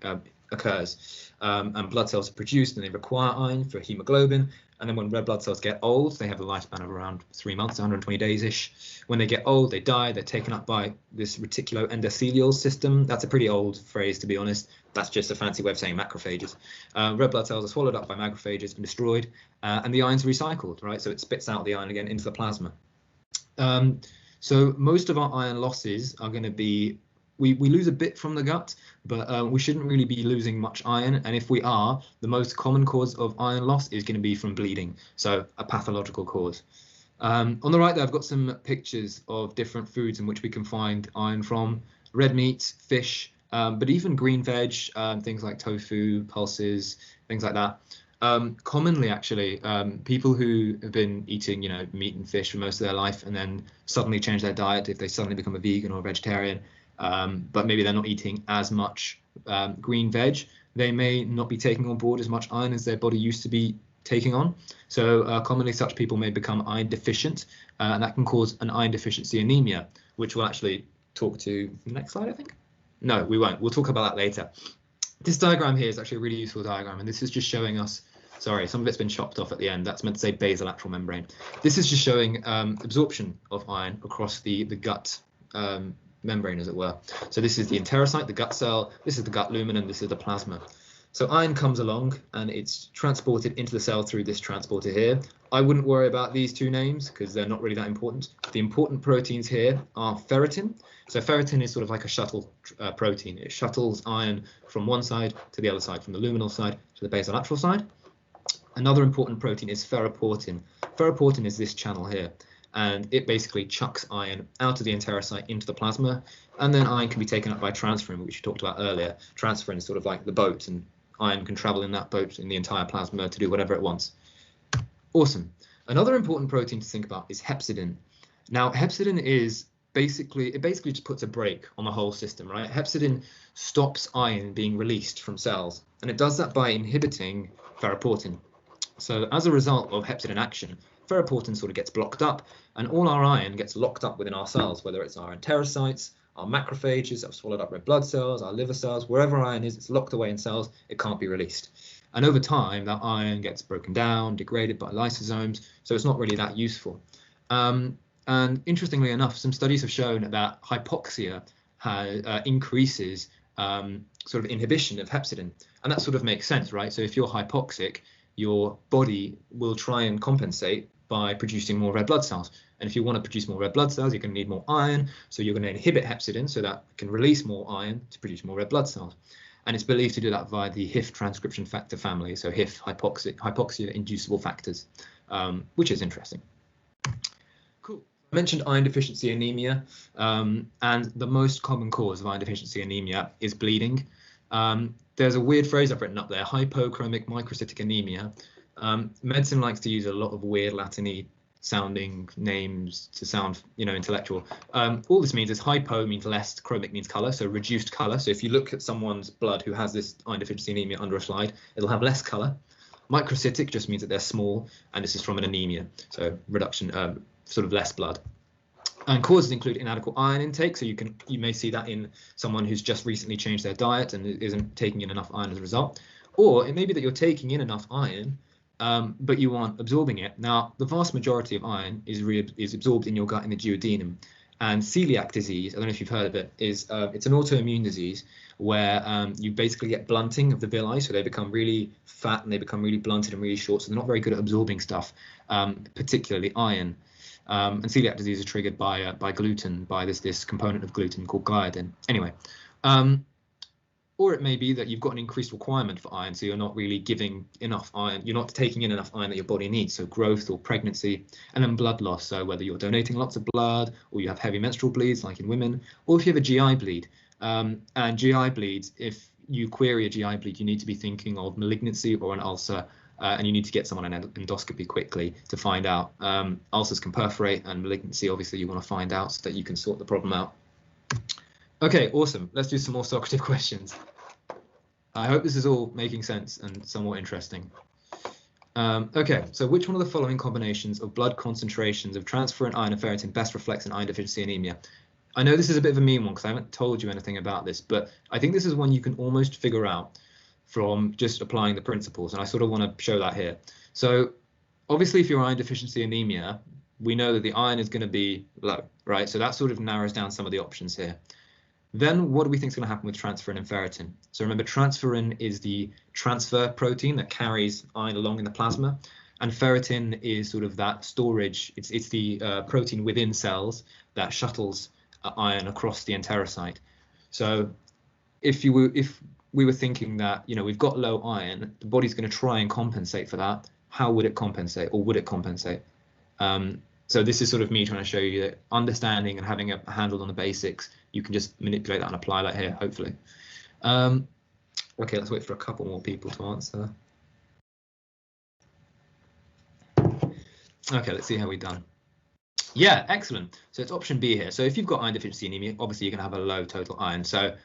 occurs. And blood cells are produced, and they require iron for hemoglobin. And then when red blood cells get old, they have a lifespan of around 3 months, 120 days-ish. When they get old, they die. They're taken up by this reticuloendothelial system. That's a pretty old phrase, to be honest. That's just a fancy way of saying macrophages. Red blood cells are swallowed up by macrophages and destroyed, and the iron's recycled, right? So it spits out the iron again into the plasma. So most of our iron losses are going to be, we lose a bit from the gut, but we shouldn't really be losing much iron. And if we are, the most common cause of iron loss is going to be from bleeding, so a pathological cause. On the right there, I've got some pictures of different foods in which we can find iron from. Red meat, fish, but even green veg, things like tofu, pulses, things like that. Commonly, actually, people who have been eating, meat and fish for most of their life and then suddenly change their diet, if they suddenly become a vegan or a vegetarian, but maybe they're not eating as much green veg, they may not be taking on board as much iron as their body used to be taking on. So commonly such people may become iron deficient, and that can cause an iron deficiency anemia, which we'll actually talk to next slide, I think. No, we won't. We'll talk about that later. This diagram here is actually a really useful diagram, and this is just showing us, sorry, some of it's been chopped off at the end. That's meant to say basolateral membrane. This is just showing absorption of iron across the gut membrane, as it were. So this is the enterocyte, the gut cell, this is the gut lumen, and this is the plasma. So iron comes along and it's transported into the cell through this transporter here. I wouldn't worry about these two names because they're not really that important. The important proteins here are ferritin. So ferritin is sort of like a shuttle protein. It shuttles iron from one side to the other side, from the luminal side to the basolateral side. Another important protein is ferroportin. Ferroportin is this channel here, and it basically chucks iron out of the enterocyte into the plasma, and then iron can be taken up by transferrin, which we talked about earlier. Transferrin is sort of like the boat, and iron can travel in that boat in the entire plasma to do whatever it wants. Awesome. Another important protein to think about is hepcidin. Now, hepcidin is basically just puts a brake on the whole system, right? Hepcidin stops iron being released from cells, and it does that by inhibiting ferroportin. So as a result of hepcidin action, ferroportin sort of gets blocked up, and all our iron gets locked up within our cells, whether it's our enterocytes, our macrophages that have swallowed up red blood cells, our liver cells, wherever iron is, it's locked away in cells, it can't be released. And over time, that iron gets broken down, degraded by lysosomes, so it's not really that useful. And interestingly enough, some studies have shown that hypoxia increases sort of inhibition of hepcidin, and that sort of makes sense, right? So if you're hypoxic, your body will try and compensate by producing more red blood cells. And if you want to produce more red blood cells, you're going to need more iron. So you're going to inhibit hepcidin so that it can release more iron to produce more red blood cells. And it's believed to do that via the HIF transcription factor family. So HIF, hypoxia inducible factors, which is interesting. Cool. I mentioned iron deficiency anemia, and the most common cause of iron deficiency anemia is bleeding. There's a weird phrase I've written up there, hypochromic microcytic anemia. Medicine likes to use a lot of weird Latin-y sounding names to sound, intellectual. All this means is hypo means less, chromic means color, so reduced color. So if you look at someone's blood who has this iron deficiency anemia under a slide, it'll have less color. Microcytic just means that they're small, and this is from an anemia, so reduction, sort of less blood. And causes include inadequate iron intake, so you may see that in someone who's just recently changed their diet and isn't taking in enough iron as a result. Or it may be that you're taking in enough iron, but you aren't absorbing it. Now, the vast majority of iron is absorbed in your gut in the duodenum. And celiac disease, I don't know if you've heard of it, is it's an autoimmune disease where you basically get blunting of the villi, so they become really fat and they become really blunted and really short, so they're not very good at absorbing stuff, particularly iron. And celiac disease is triggered by gluten, by this component of gluten called gliadin. Anyway, Or it may be that you've got an increased requirement for iron, so you're not really giving enough iron, you're not taking in enough iron that your body needs, so growth or pregnancy, and then blood loss, so whether you're donating lots of blood, or you have heavy menstrual bleeds like in women, or if you have a GI bleed. And GI bleeds, if you query a GI bleed, you need to be thinking of malignancy or an ulcer, and you need to get someone an endoscopy quickly to find out. Ulcers can perforate, and malignancy, obviously, you want to find out so that you can sort the problem out. Okay, awesome. Let's do some more Socrative questions. I hope this is all making sense and somewhat interesting. Okay, so which one of the following combinations of blood concentrations of transferrin, iron, and ferritin best reflects an iron deficiency anemia? I know this is a bit of a mean one because I haven't told you anything about this, but I think this is one you can almost figure out from just applying the principles, and I sort of want to show that here. So obviously, if you're iron deficiency anemia, we know that the iron is going to be low, right? So that sort of narrows down some of the options here. Then what do we think is going to happen with transferrin and ferritin? So remember, transferrin is the transfer protein that carries iron along in the plasma, and ferritin is sort of that storage. It's the protein within cells that shuttles iron across the enterocyte. So if we were thinking that, you know, we've got low iron, the body's going to try and compensate for that. How would it compensate, or would it compensate? So this is sort of me trying to show you that understanding and having a handle on the basics, you can just manipulate that and apply that here, hopefully. Okay, let's wait for a couple more people to answer. Okay, let's see how we've done. Yeah, excellent. So it's option B here. So if you've got iron deficiency anemia, obviously you're going to have a low total iron. So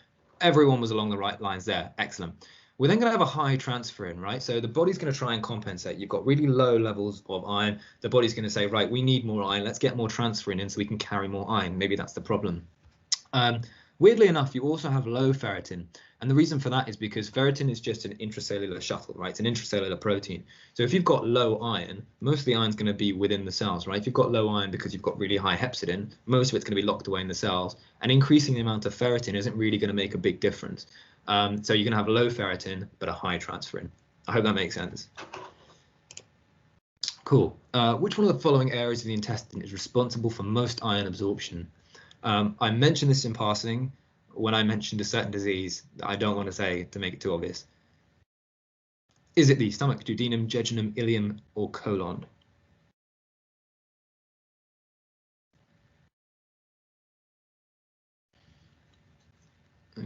everyone was along the right lines there. Excellent. We're then going to have a high transferrin, right? So the body's going to try and compensate. You've got really low levels of iron. The body's going to say, right, we need more iron. Let's get more transferrin in so we can carry more iron. Maybe that's the problem. Weirdly enough, you also have low ferritin. And the reason for that is because ferritin is just an intracellular shuttle, right? It's an intracellular protein. So if you've got low iron, most of the iron's going to be within the cells, right? If you've got low iron because you've got really high hepcidin, most of it's going to be locked away in the cells. And increasing the amount of ferritin isn't really going to make a big difference. So you're going to have low ferritin, but a high transferrin. I hope that makes sense. Cool. Which one of the following areas of the intestine is responsible for most iron absorption? I mentioned this in passing when I mentioned a certain disease that I don't want to say to make it too obvious. Is it the stomach, duodenum, jejunum, ileum, or colon?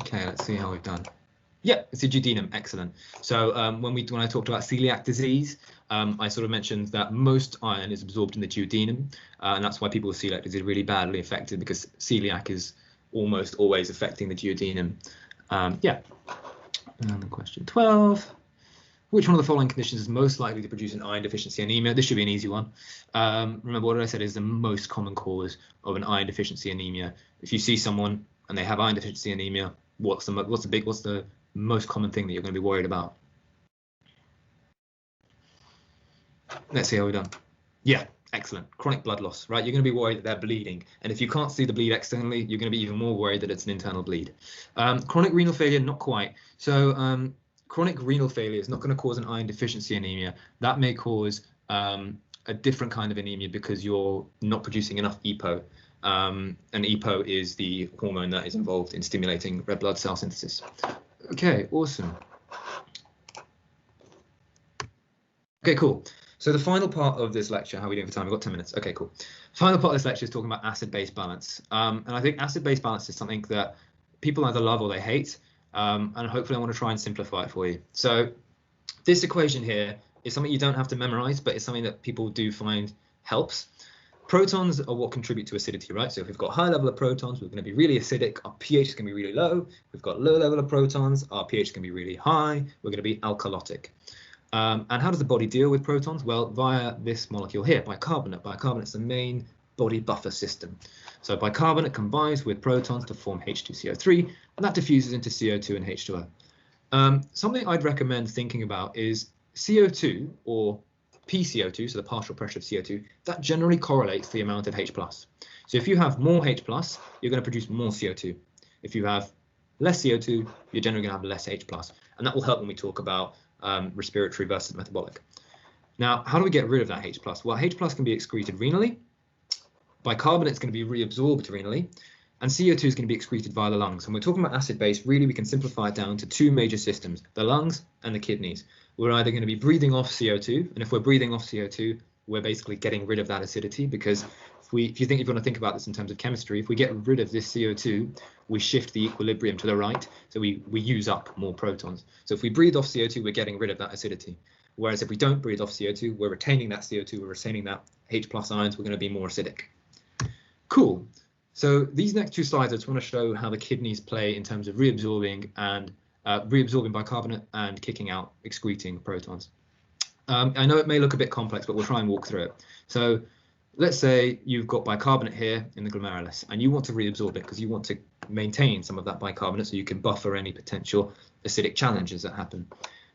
Okay, let's see how we've done. Yeah, it's a duodenum. Excellent. So when I talked about celiac disease, I sort of mentioned that most iron is absorbed in the duodenum, and that's why people with celiac disease are really badly affected, because celiac is almost always affecting the duodenum. Yeah. And question 12. Which one of the following conditions is most likely to produce an iron deficiency anemia? This should be an easy one. Remember what I said is the most common cause of an iron deficiency anemia. If you see someone and they have iron deficiency anemia, what's the most common thing that you're going to be worried about? Let's see how we've done. Yeah, excellent. Chronic blood loss, right? You're going to be worried that they're bleeding. And if you can't see the bleed externally, you're going to be even more worried that it's an internal bleed. Chronic renal failure, not quite. So chronic renal failure is not going to cause an iron deficiency anemia. That may cause a different kind of anemia because you're not producing enough EPO. And EPO is the hormone that is involved in stimulating red blood cell synthesis. Okay, awesome. Okay, cool. So the final part of this lecture, how are we doing for time? We've got 10 minutes. Okay, cool. Final part of this lecture is talking about acid-base balance. And I think acid-base balance is something that people either love or they hate. And hopefully I want to try and simplify it for you. So this equation here is something you don't have to memorize, but it's something that people do find helps. Protons are what contribute to acidity, right? So if we've got high level of protons, we're going to be really acidic. Our pH is going to be really low. If we've got low level of protons, our pH is going to be really high. We're going to be alkalotic. And how does the body deal with protons? Well, via this molecule here, bicarbonate. Bicarbonate's the main body buffer system. So bicarbonate combines with protons to form H2CO3, and that diffuses into CO2 and H2O. Something I'd recommend thinking about is CO2, or PCO2, so the partial pressure of CO2, that generally correlates to the amount of H+. So if you have more H+, you're going to produce more CO2. If you have less CO2, you're generally going to have less H+. And that will help when we talk about respiratory versus metabolic. Now, how do we get rid of that H+? Well, H+ can be excreted renally. Bicarbonate is going to be reabsorbed renally. and CO2 is going to be excreted via the lungs. And we're talking about acid base, really we can simplify it down to two major systems, the lungs and the kidneys. We're either going to be breathing off CO2, and if we're breathing off CO2, we're basically getting rid of that acidity, because if you want to think about this in terms of chemistry, if we get rid of this CO2, we shift the equilibrium to the right, so we use up more protons. So if we breathe off CO2, we're getting rid of that acidity. Whereas if we don't breathe off CO2, we're retaining that CO2, we're retaining that H+ ions, we're going to be more acidic. Cool. So these next two slides, I just want to show how the kidneys play in terms of reabsorbing bicarbonate and kicking out, excreting protons. I know it may look a bit complex, but we'll try and walk through it. So let's say you've got bicarbonate here in the glomerulus, and you want to reabsorb it because you want to maintain some of that bicarbonate so you can buffer any potential acidic challenges that happen.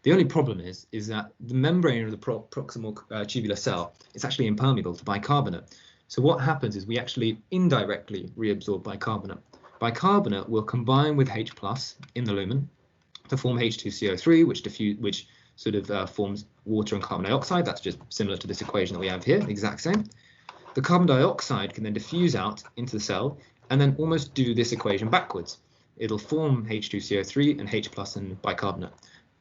The only problem is that the membrane of the proximal tubular cell is actually impermeable to bicarbonate. So what happens is we actually indirectly reabsorb bicarbonate. Bicarbonate will combine with H+ in the lumen to form H2CO3, which sort of forms water and carbon dioxide. That's just similar to this equation that we have here, exact same. The carbon dioxide can then diffuse out into the cell and then almost do this equation backwards. It'll form H2CO3 and H+ and bicarbonate.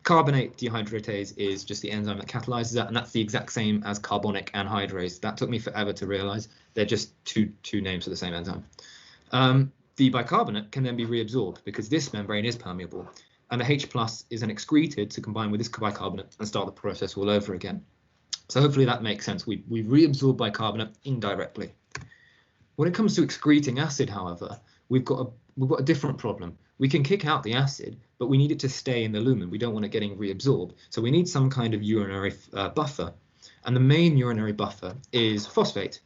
Carbonate dehydratase is just the enzyme that catalyzes that, and that's the exact same as carbonic anhydrase. That took me forever to realize. They're just two names for the same enzyme. The bicarbonate can then be reabsorbed because this membrane is permeable, and the H+ is then excreted to combine with this bicarbonate and start the process all over again. So hopefully that makes sense. We reabsorb bicarbonate indirectly. When it comes to excreting acid, however, we've got a different problem. We can kick out the acid, but we need it to stay in the lumen. We don't want it getting reabsorbed. So we need some kind of urinary buffer. And the main urinary buffer is phosphate.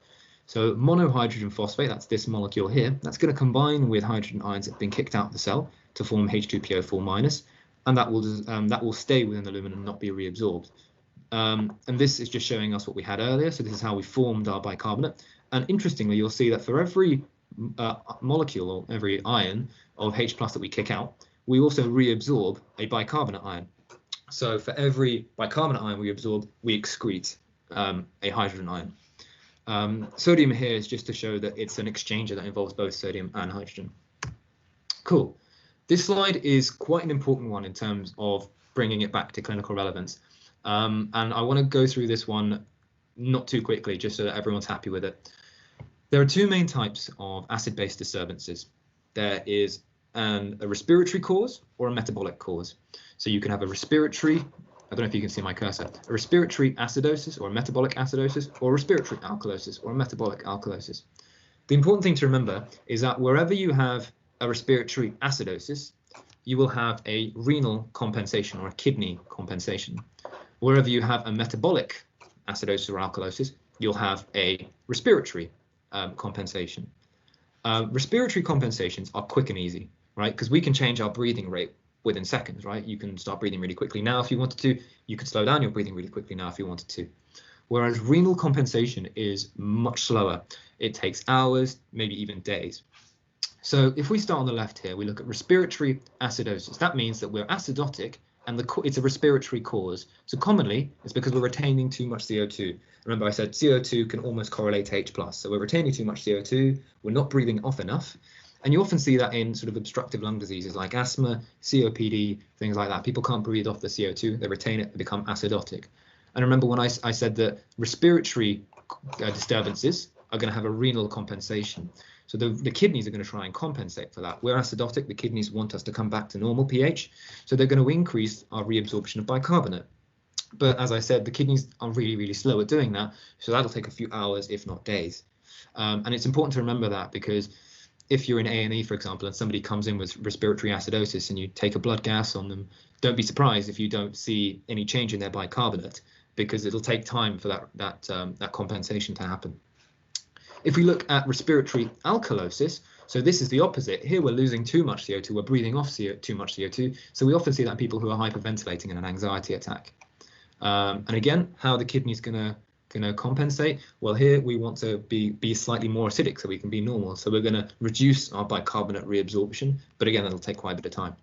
So monohydrogen phosphate, that's this molecule here, that's going to combine with hydrogen ions that have been kicked out of the cell to form H2PO4-, and that will stay within the lumen and not be reabsorbed. And this is just showing us what we had earlier. So this is how we formed our bicarbonate. And interestingly, you'll see that for every molecule or every ion of H+ that we kick out, we also reabsorb a bicarbonate ion. So for every bicarbonate ion we absorb, we excrete a hydrogen ion. Sodium here is just to show that it's an exchanger that involves both sodium and hydrogen. Cool. This slide is quite an important one in terms of bringing it back to clinical relevance. And I want to go through this one not too quickly, just so that everyone's happy with it. There are two main types of acid-base disturbances. There is a respiratory cause or a metabolic cause. So you can have a respiratory, I don't know if you can see my cursor, a respiratory acidosis or a metabolic acidosis, or a respiratory alkalosis or a metabolic alkalosis. The important thing to remember is that wherever you have a respiratory acidosis, you will have a renal compensation or a kidney compensation. Wherever you have a metabolic acidosis or alkalosis, you'll have a respiratory compensation. Respiratory compensations are quick and easy, right? Because we can change our breathing rate within seconds, right? You can start breathing really quickly now if you wanted to. You could slow down your breathing really quickly now if you wanted to. Whereas renal compensation is much slower. It takes hours, maybe even days. So if we start on the left here, we look at respiratory acidosis. That means that we're acidotic and it's a respiratory cause. So commonly, it's because we're retaining too much CO2. Remember I said CO2 can almost correlate to H+. So we're retaining too much CO2, we're not breathing off enough. And you often see that in sort of obstructive lung diseases like asthma, COPD, things like that. People can't breathe off the CO2, they retain it, they become acidotic. And remember when I said that respiratory disturbances are going to have a renal compensation. So the kidneys are going to try and compensate for that. We're acidotic, the kidneys want us to come back to normal pH, so they're going to increase our reabsorption of bicarbonate. But as I said, the kidneys are really, really slow at doing that, so that'll take a few hours, if not days. And it's important to remember that because if you're in A&E, for example, and somebody comes in with respiratory acidosis and you take a blood gas on them, don't be surprised if you don't see any change in their bicarbonate, because it'll take time for that compensation to happen. If we look at respiratory alkalosis, so this is the opposite. Here we're losing too much CO2, we're breathing off too much CO2. So we often see that in people who are hyperventilating in an anxiety attack. And again, how are the kidneys gonna compensate? Well, here we want to be slightly more acidic so we can be normal. So we're gonna reduce our bicarbonate reabsorption, but again, it'll take quite a bit of time.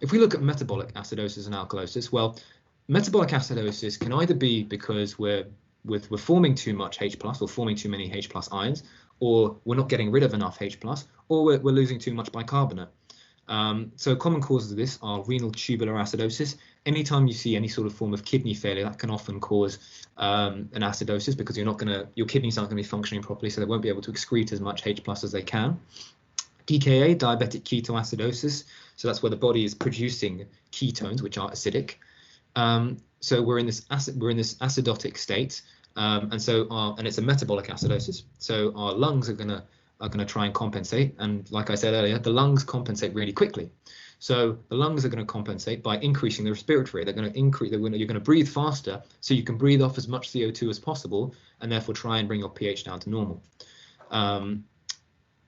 If we look at metabolic acidosis and alkalosis, well, metabolic acidosis can either be because we're forming too much H+, or forming too many H+ ions, or we're not getting rid of enough H+, or we're losing too much bicarbonate. So common causes of this are renal tubular acidosis. Anytime you see any sort of form of kidney failure, that can often cause an acidosis, because your kidneys aren't going to be functioning properly, so they won't be able to excrete as much H+ as they can. DKA, diabetic ketoacidosis, so that's where the body is producing ketones, which are acidic. So we're in this acidotic state, and it's a metabolic acidosis. So our lungs are gonna try and compensate, and like I said earlier, the lungs compensate really quickly. So the lungs are going to compensate by increasing the respiratory rate. You're going to breathe faster, so you can breathe off as much CO2 as possible, and therefore try and bring your pH down to normal.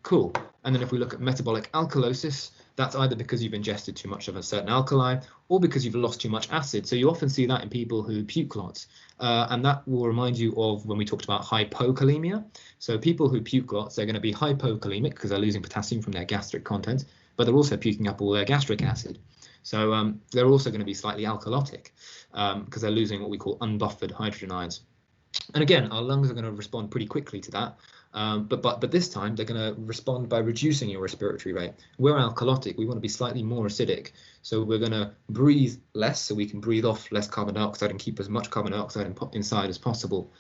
Cool. And then if we look at metabolic alkalosis, that's either because you've ingested too much of a certain alkali, or because you've lost too much acid. So you often see that in people who puke lots, and that will remind you of when we talked about hypokalemia. So people who puke lots, they're going to be hypokalemic because they're losing potassium from their gastric content, but they're also puking up all their gastric acid. So they're also going to be slightly alkalotic because they're losing what we call unbuffered hydrogen ions. And again, our lungs are going to respond pretty quickly to that. But this time they're going to respond by reducing your respiratory rate. We're alkalotic, we want to be slightly more acidic, so we're going to breathe less, so we can breathe off less carbon dioxide and keep as much carbon dioxide inside as possible.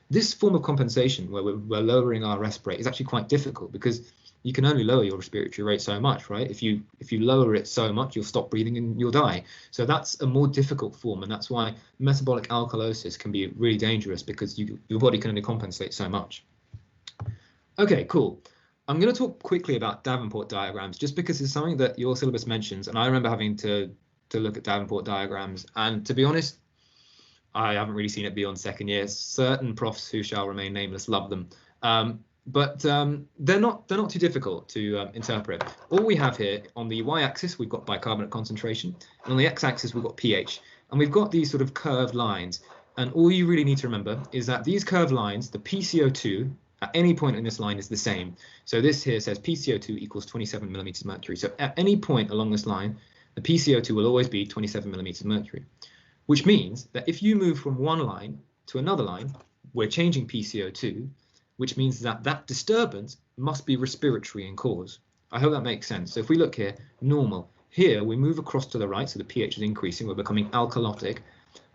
This form of compensation, where we're lowering our resp rate, is actually quite difficult, because you can only lower your respiratory rate so much, right? If you lower it so much, you'll stop breathing and you'll die. So that's a more difficult form, and that's why metabolic alkalosis can be really dangerous, because your body can only compensate so much. Okay, cool. I'm going to talk quickly about Davenport diagrams, just because it's something that your syllabus mentions, and I remember having to look at Davenport diagrams, and to be honest, I haven't really seen it beyond second year. Certain profs who shall remain nameless love them, but they're not too difficult to interpret. All we have here on the y-axis, we've got bicarbonate concentration, and on the x-axis we've got pH, and we've got these sort of curved lines. And all you really need to remember is that these curved lines, the PCO2 at any point in this line is the same. So this here says PCO2 equals 27 millimeters of mercury. So at any point along this line, the PCO2 will always be 27 millimeters of mercury, which means that if you move from one line to another line, we're changing PCO2, which means that that disturbance must be respiratory in cause. I hope that makes sense. So if we look here, normal. Here we move across to the right, so the pH is increasing, we're becoming alkalotic.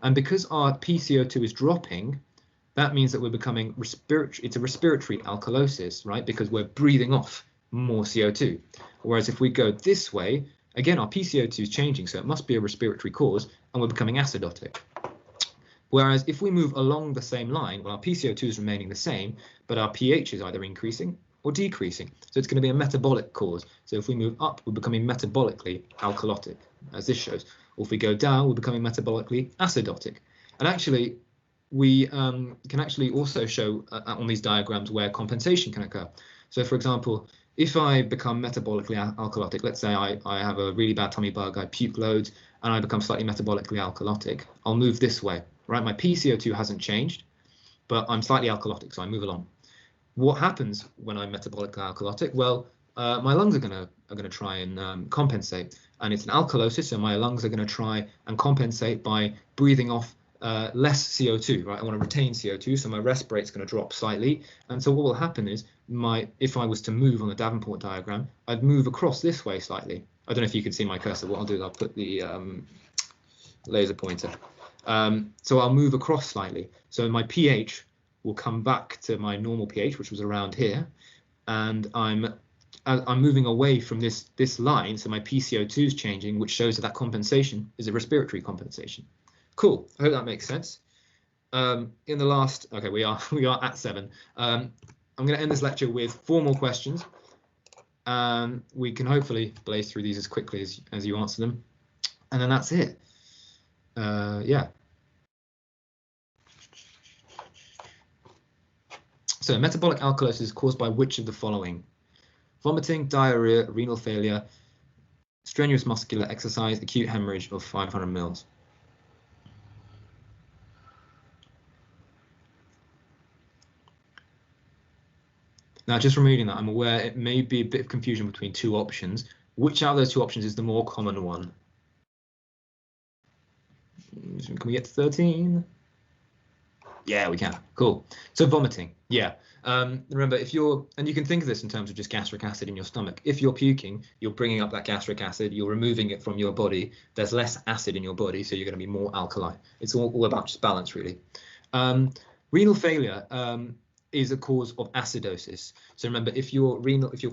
And because our PCO2 is dropping, that means that we're becoming respiratory. It's a respiratory alkalosis, right? Because we're breathing off more CO2. Whereas if we go this way, again, our PCO2 is changing, so it must be a respiratory cause, and we're becoming acidotic. Whereas if we move along the same line, well, our PCO2 is remaining the same, but our pH is either increasing or decreasing. So it's going to be a metabolic cause. So if we move up, we're becoming metabolically alkalotic, as this shows. Or if we go down, we're becoming metabolically acidotic. And actually, we can actually also show on these diagrams where compensation can occur. So for example, if I become metabolically alkalotic, let's say I have a really bad tummy bug, I puke loads, and I become slightly metabolically alkalotic, I'll move this way, right? My PCO2 hasn't changed, but I'm slightly alkalotic, so I move along. What happens when I'm metabolically alkalotic? Well, my lungs are gonna try and compensate, and it's an alkalosis, so my lungs are gonna try and compensate by breathing off less CO2, right? I want to retain CO2, so my resp rate's going to drop slightly. And so what will happen is, if I was to move on the Davenport diagram, I'd move across this way slightly. I don't know if you can see my cursor. What I'll do is I'll put the laser pointer. So I'll move across slightly. So my pH will come back to my normal pH, which was around here, and I'm moving away from this line, so my PCO2 is changing, which shows that compensation is a respiratory compensation. Cool. I hope that makes sense. In the last, okay, we are at 7. I'm going to end this lecture with 4 more questions. We can hopefully blaze through these as quickly as you answer them, and then that's it. Yeah. So metabolic alkalosis is caused by which of the following? Vomiting, diarrhea, renal failure, strenuous muscular exercise, acute hemorrhage of 500 mils. Now, just from reading that, I'm aware it may be a bit of confusion between 2 options. Which out of those 2 options is the more common one? Can we get to 13? Yeah, we can. Cool. So vomiting, yeah. Remember, if you're, and you can think of this in terms of just gastric acid in your stomach. If you're puking, you're bringing up that gastric acid, you're removing it from your body. There's less acid in your body, so you're going to be more alkaline. It's all about just balance, really. Renal failure is a cause of acidosis. So remember, if your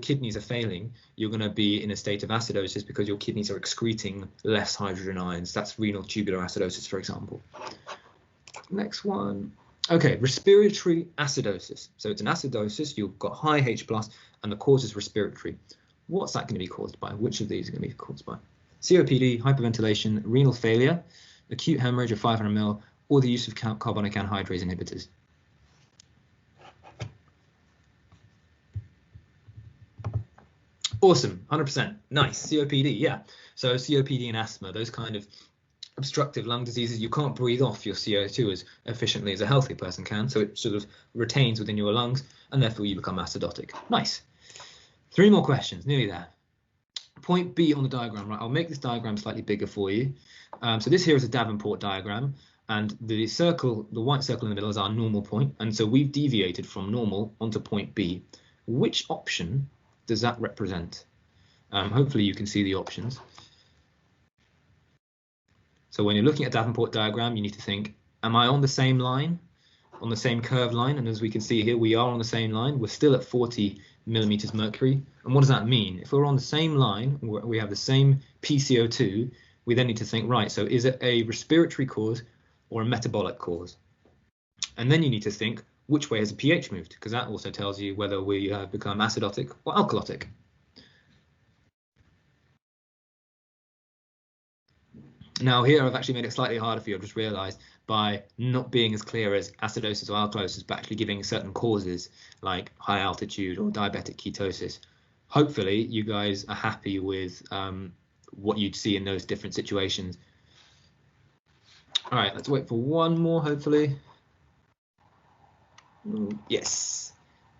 kidneys are failing, you're going to be in a state of acidosis because your kidneys are excreting less hydrogen ions. That's renal tubular acidosis, for example. Next one. Okay, respiratory acidosis. So it's an acidosis, you've got high H+, and the cause is respiratory. What's that going to be caused by? Which of these are going to be caused by? COPD, hyperventilation, renal failure, acute hemorrhage of 500 ml, or the use of carbonic anhydrase inhibitors? Awesome, 100%. Nice. COPD, yeah. So COPD and asthma, those kind of obstructive lung diseases, you can't breathe off your CO2 as efficiently as a healthy person can, so it sort of retains within your lungs, and therefore you become acidotic. Nice. 3 more questions, nearly there. Point B on the diagram, right? I'll make this diagram slightly bigger for you. So this here is a Davenport diagram, and the circle, the white circle in the middle is our normal point, and so we've deviated from normal onto point B. Which option does that represent? Hopefully you can see the options. So when you're looking at a Davenport diagram, you need to think, am I on the same line, on the same curved line? And as we can see here, we are on the same line. We're still at 40 millimeters mercury. And what does that mean? If we're on the same line, we have the same PCO2, we then need to think, right, so is it a respiratory cause or a metabolic cause? And then you need to think, which way has the pH moved? Because that also tells you whether we have become acidotic or alkalotic. Now here I've actually made it slightly harder for you, I've just realised, by not being as clear as acidosis or alkalosis, but actually giving certain causes like high altitude or diabetic ketosis. Hopefully you guys are happy with what you'd see in those different situations. All right, let's wait for one more, hopefully. Yes.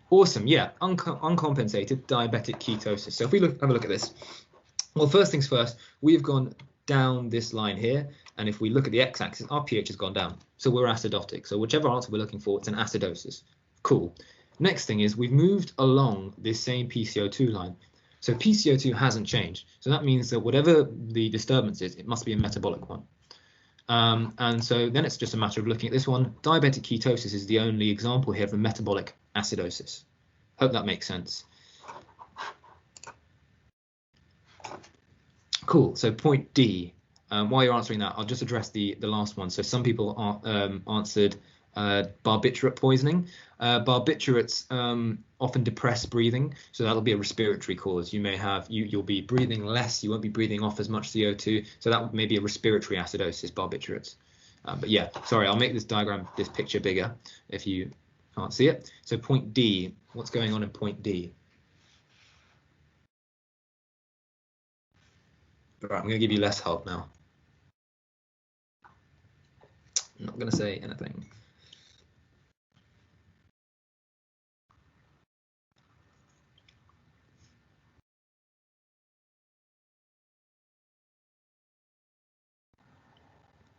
Awesome, yeah, uncompensated diabetic ketosis. So if we have a look at this, well, first things first, we've gone down this line here, and if we look at the x-axis, our pH has gone down, so we're acidotic. So whichever answer we're looking for, it's an acidosis. Cool. Next thing is we've moved along this same PCO2 line, so PCO2 hasn't changed, so that means that whatever the disturbance is, it must be a metabolic one. And so then it's just a matter of looking at this one. Diabetic ketosis is the only example here of a metabolic acidosis. Hope that makes sense. Cool. So point D. While you're answering that, I'll just address the last one. So some people answered barbiturate poisoning. Barbiturates often depress breathing, so that'll be a respiratory cause. You may have you'll be breathing less. You won't be breathing off as much CO2, so that may be a respiratory acidosis. Barbiturates. But yeah, sorry, I'll make this picture bigger if you can't see it. So point D. What's going on in point D? All right, I'm going to give you less help now. I'm not going to say anything.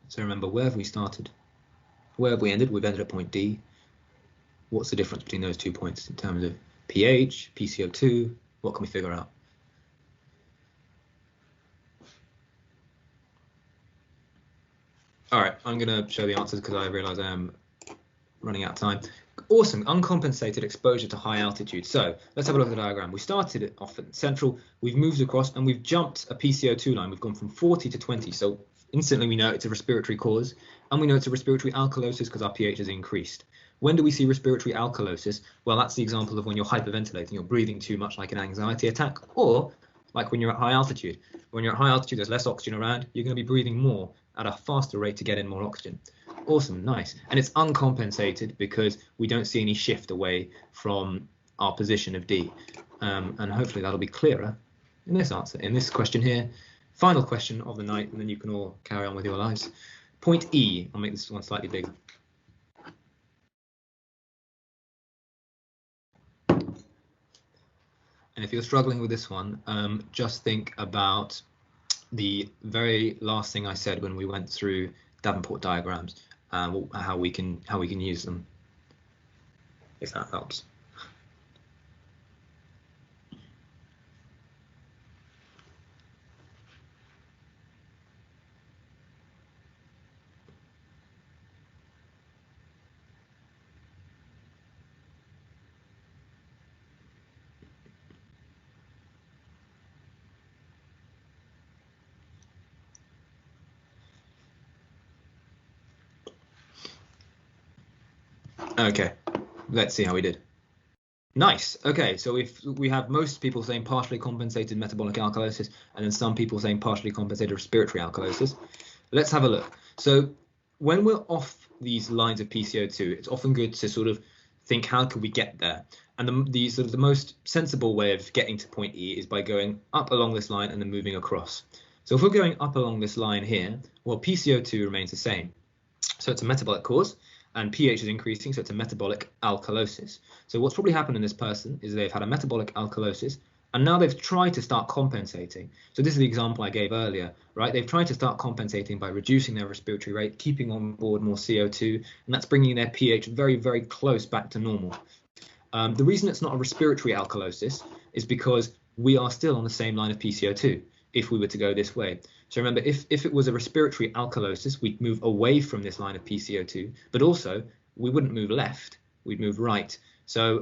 So remember, where have we started? Where have we ended? We've ended at point D. What's the difference between those 2 points in terms of pH, PCO2? What can we figure out? All right, I'm going to show the answers because I realise I am running out of time. Awesome, uncompensated exposure to high altitude. So let's have a look at the diagram. We started off at central, we've moved across, and we've jumped a PCO2 line. We've gone from 40 to 20. So instantly we know it's a respiratory cause, and we know it's a respiratory alkalosis because our pH has increased. When do we see respiratory alkalosis? Well, that's the example of when you're hyperventilating, you're breathing too much like an anxiety attack, or like when you're at high altitude. When you're at high altitude, there's less oxygen around, you're going to be breathing more at a faster rate to get in more oxygen. Awesome, nice. And it's uncompensated because we don't see any shift away from our position of D. And hopefully that'll be clearer in this answer, in this question here. Final question of the night, and then you can all carry on with your lives. Point E, I'll make this one slightly bigger. And if you're struggling with this one, just think about the very last thing I said when we went through Davenport diagrams, how we can use them, if that helps. Okay, let's see how we did. Nice. Okay, so if we have most people saying partially compensated metabolic alkalosis, and then some people saying partially compensated respiratory alkalosis. Let's have a look. So when we're off these lines of PCO2, it's often good to sort of think, how can we get there? And the sort of the most sensible way of getting to point E is by going up along this line and then moving across. So if we're going up along this line here, well, PCO2 remains the same. So it's a metabolic cause, and pH is increasing, so it's a metabolic alkalosis. So what's probably happened in this person is they've had a metabolic alkalosis, and now they've tried to start compensating. So this is the example I gave earlier, right? They've tried to start compensating by reducing their respiratory rate, keeping on board more CO2, and that's bringing their pH very, very close back to normal. The reason it's not a respiratory alkalosis is because we are still on the same line of PCO2 if we were to go this way. So remember, if it was a respiratory alkalosis, we'd move away from this line of PCO2, but also we wouldn't move left, we'd move right. So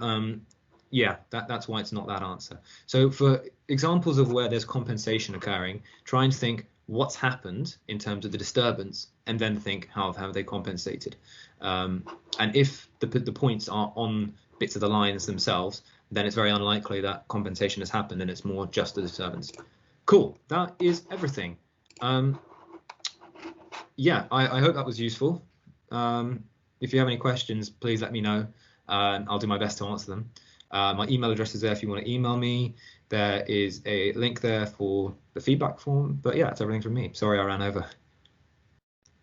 yeah, that's why it's not that answer. So for examples of where there's compensation occurring, try and think what's happened in terms of the disturbance, and then think how have they compensated. And if the points are on bits of the lines themselves, then it's very unlikely that compensation has happened, and it's more just the disturbance. Cool, that is everything. Yeah, I hope that was useful. If you have any questions, please let me know. I'll do my best to answer them. My email address is there if you want to email me. There is a link there for the feedback form. But yeah, that's everything from me. Sorry I ran over.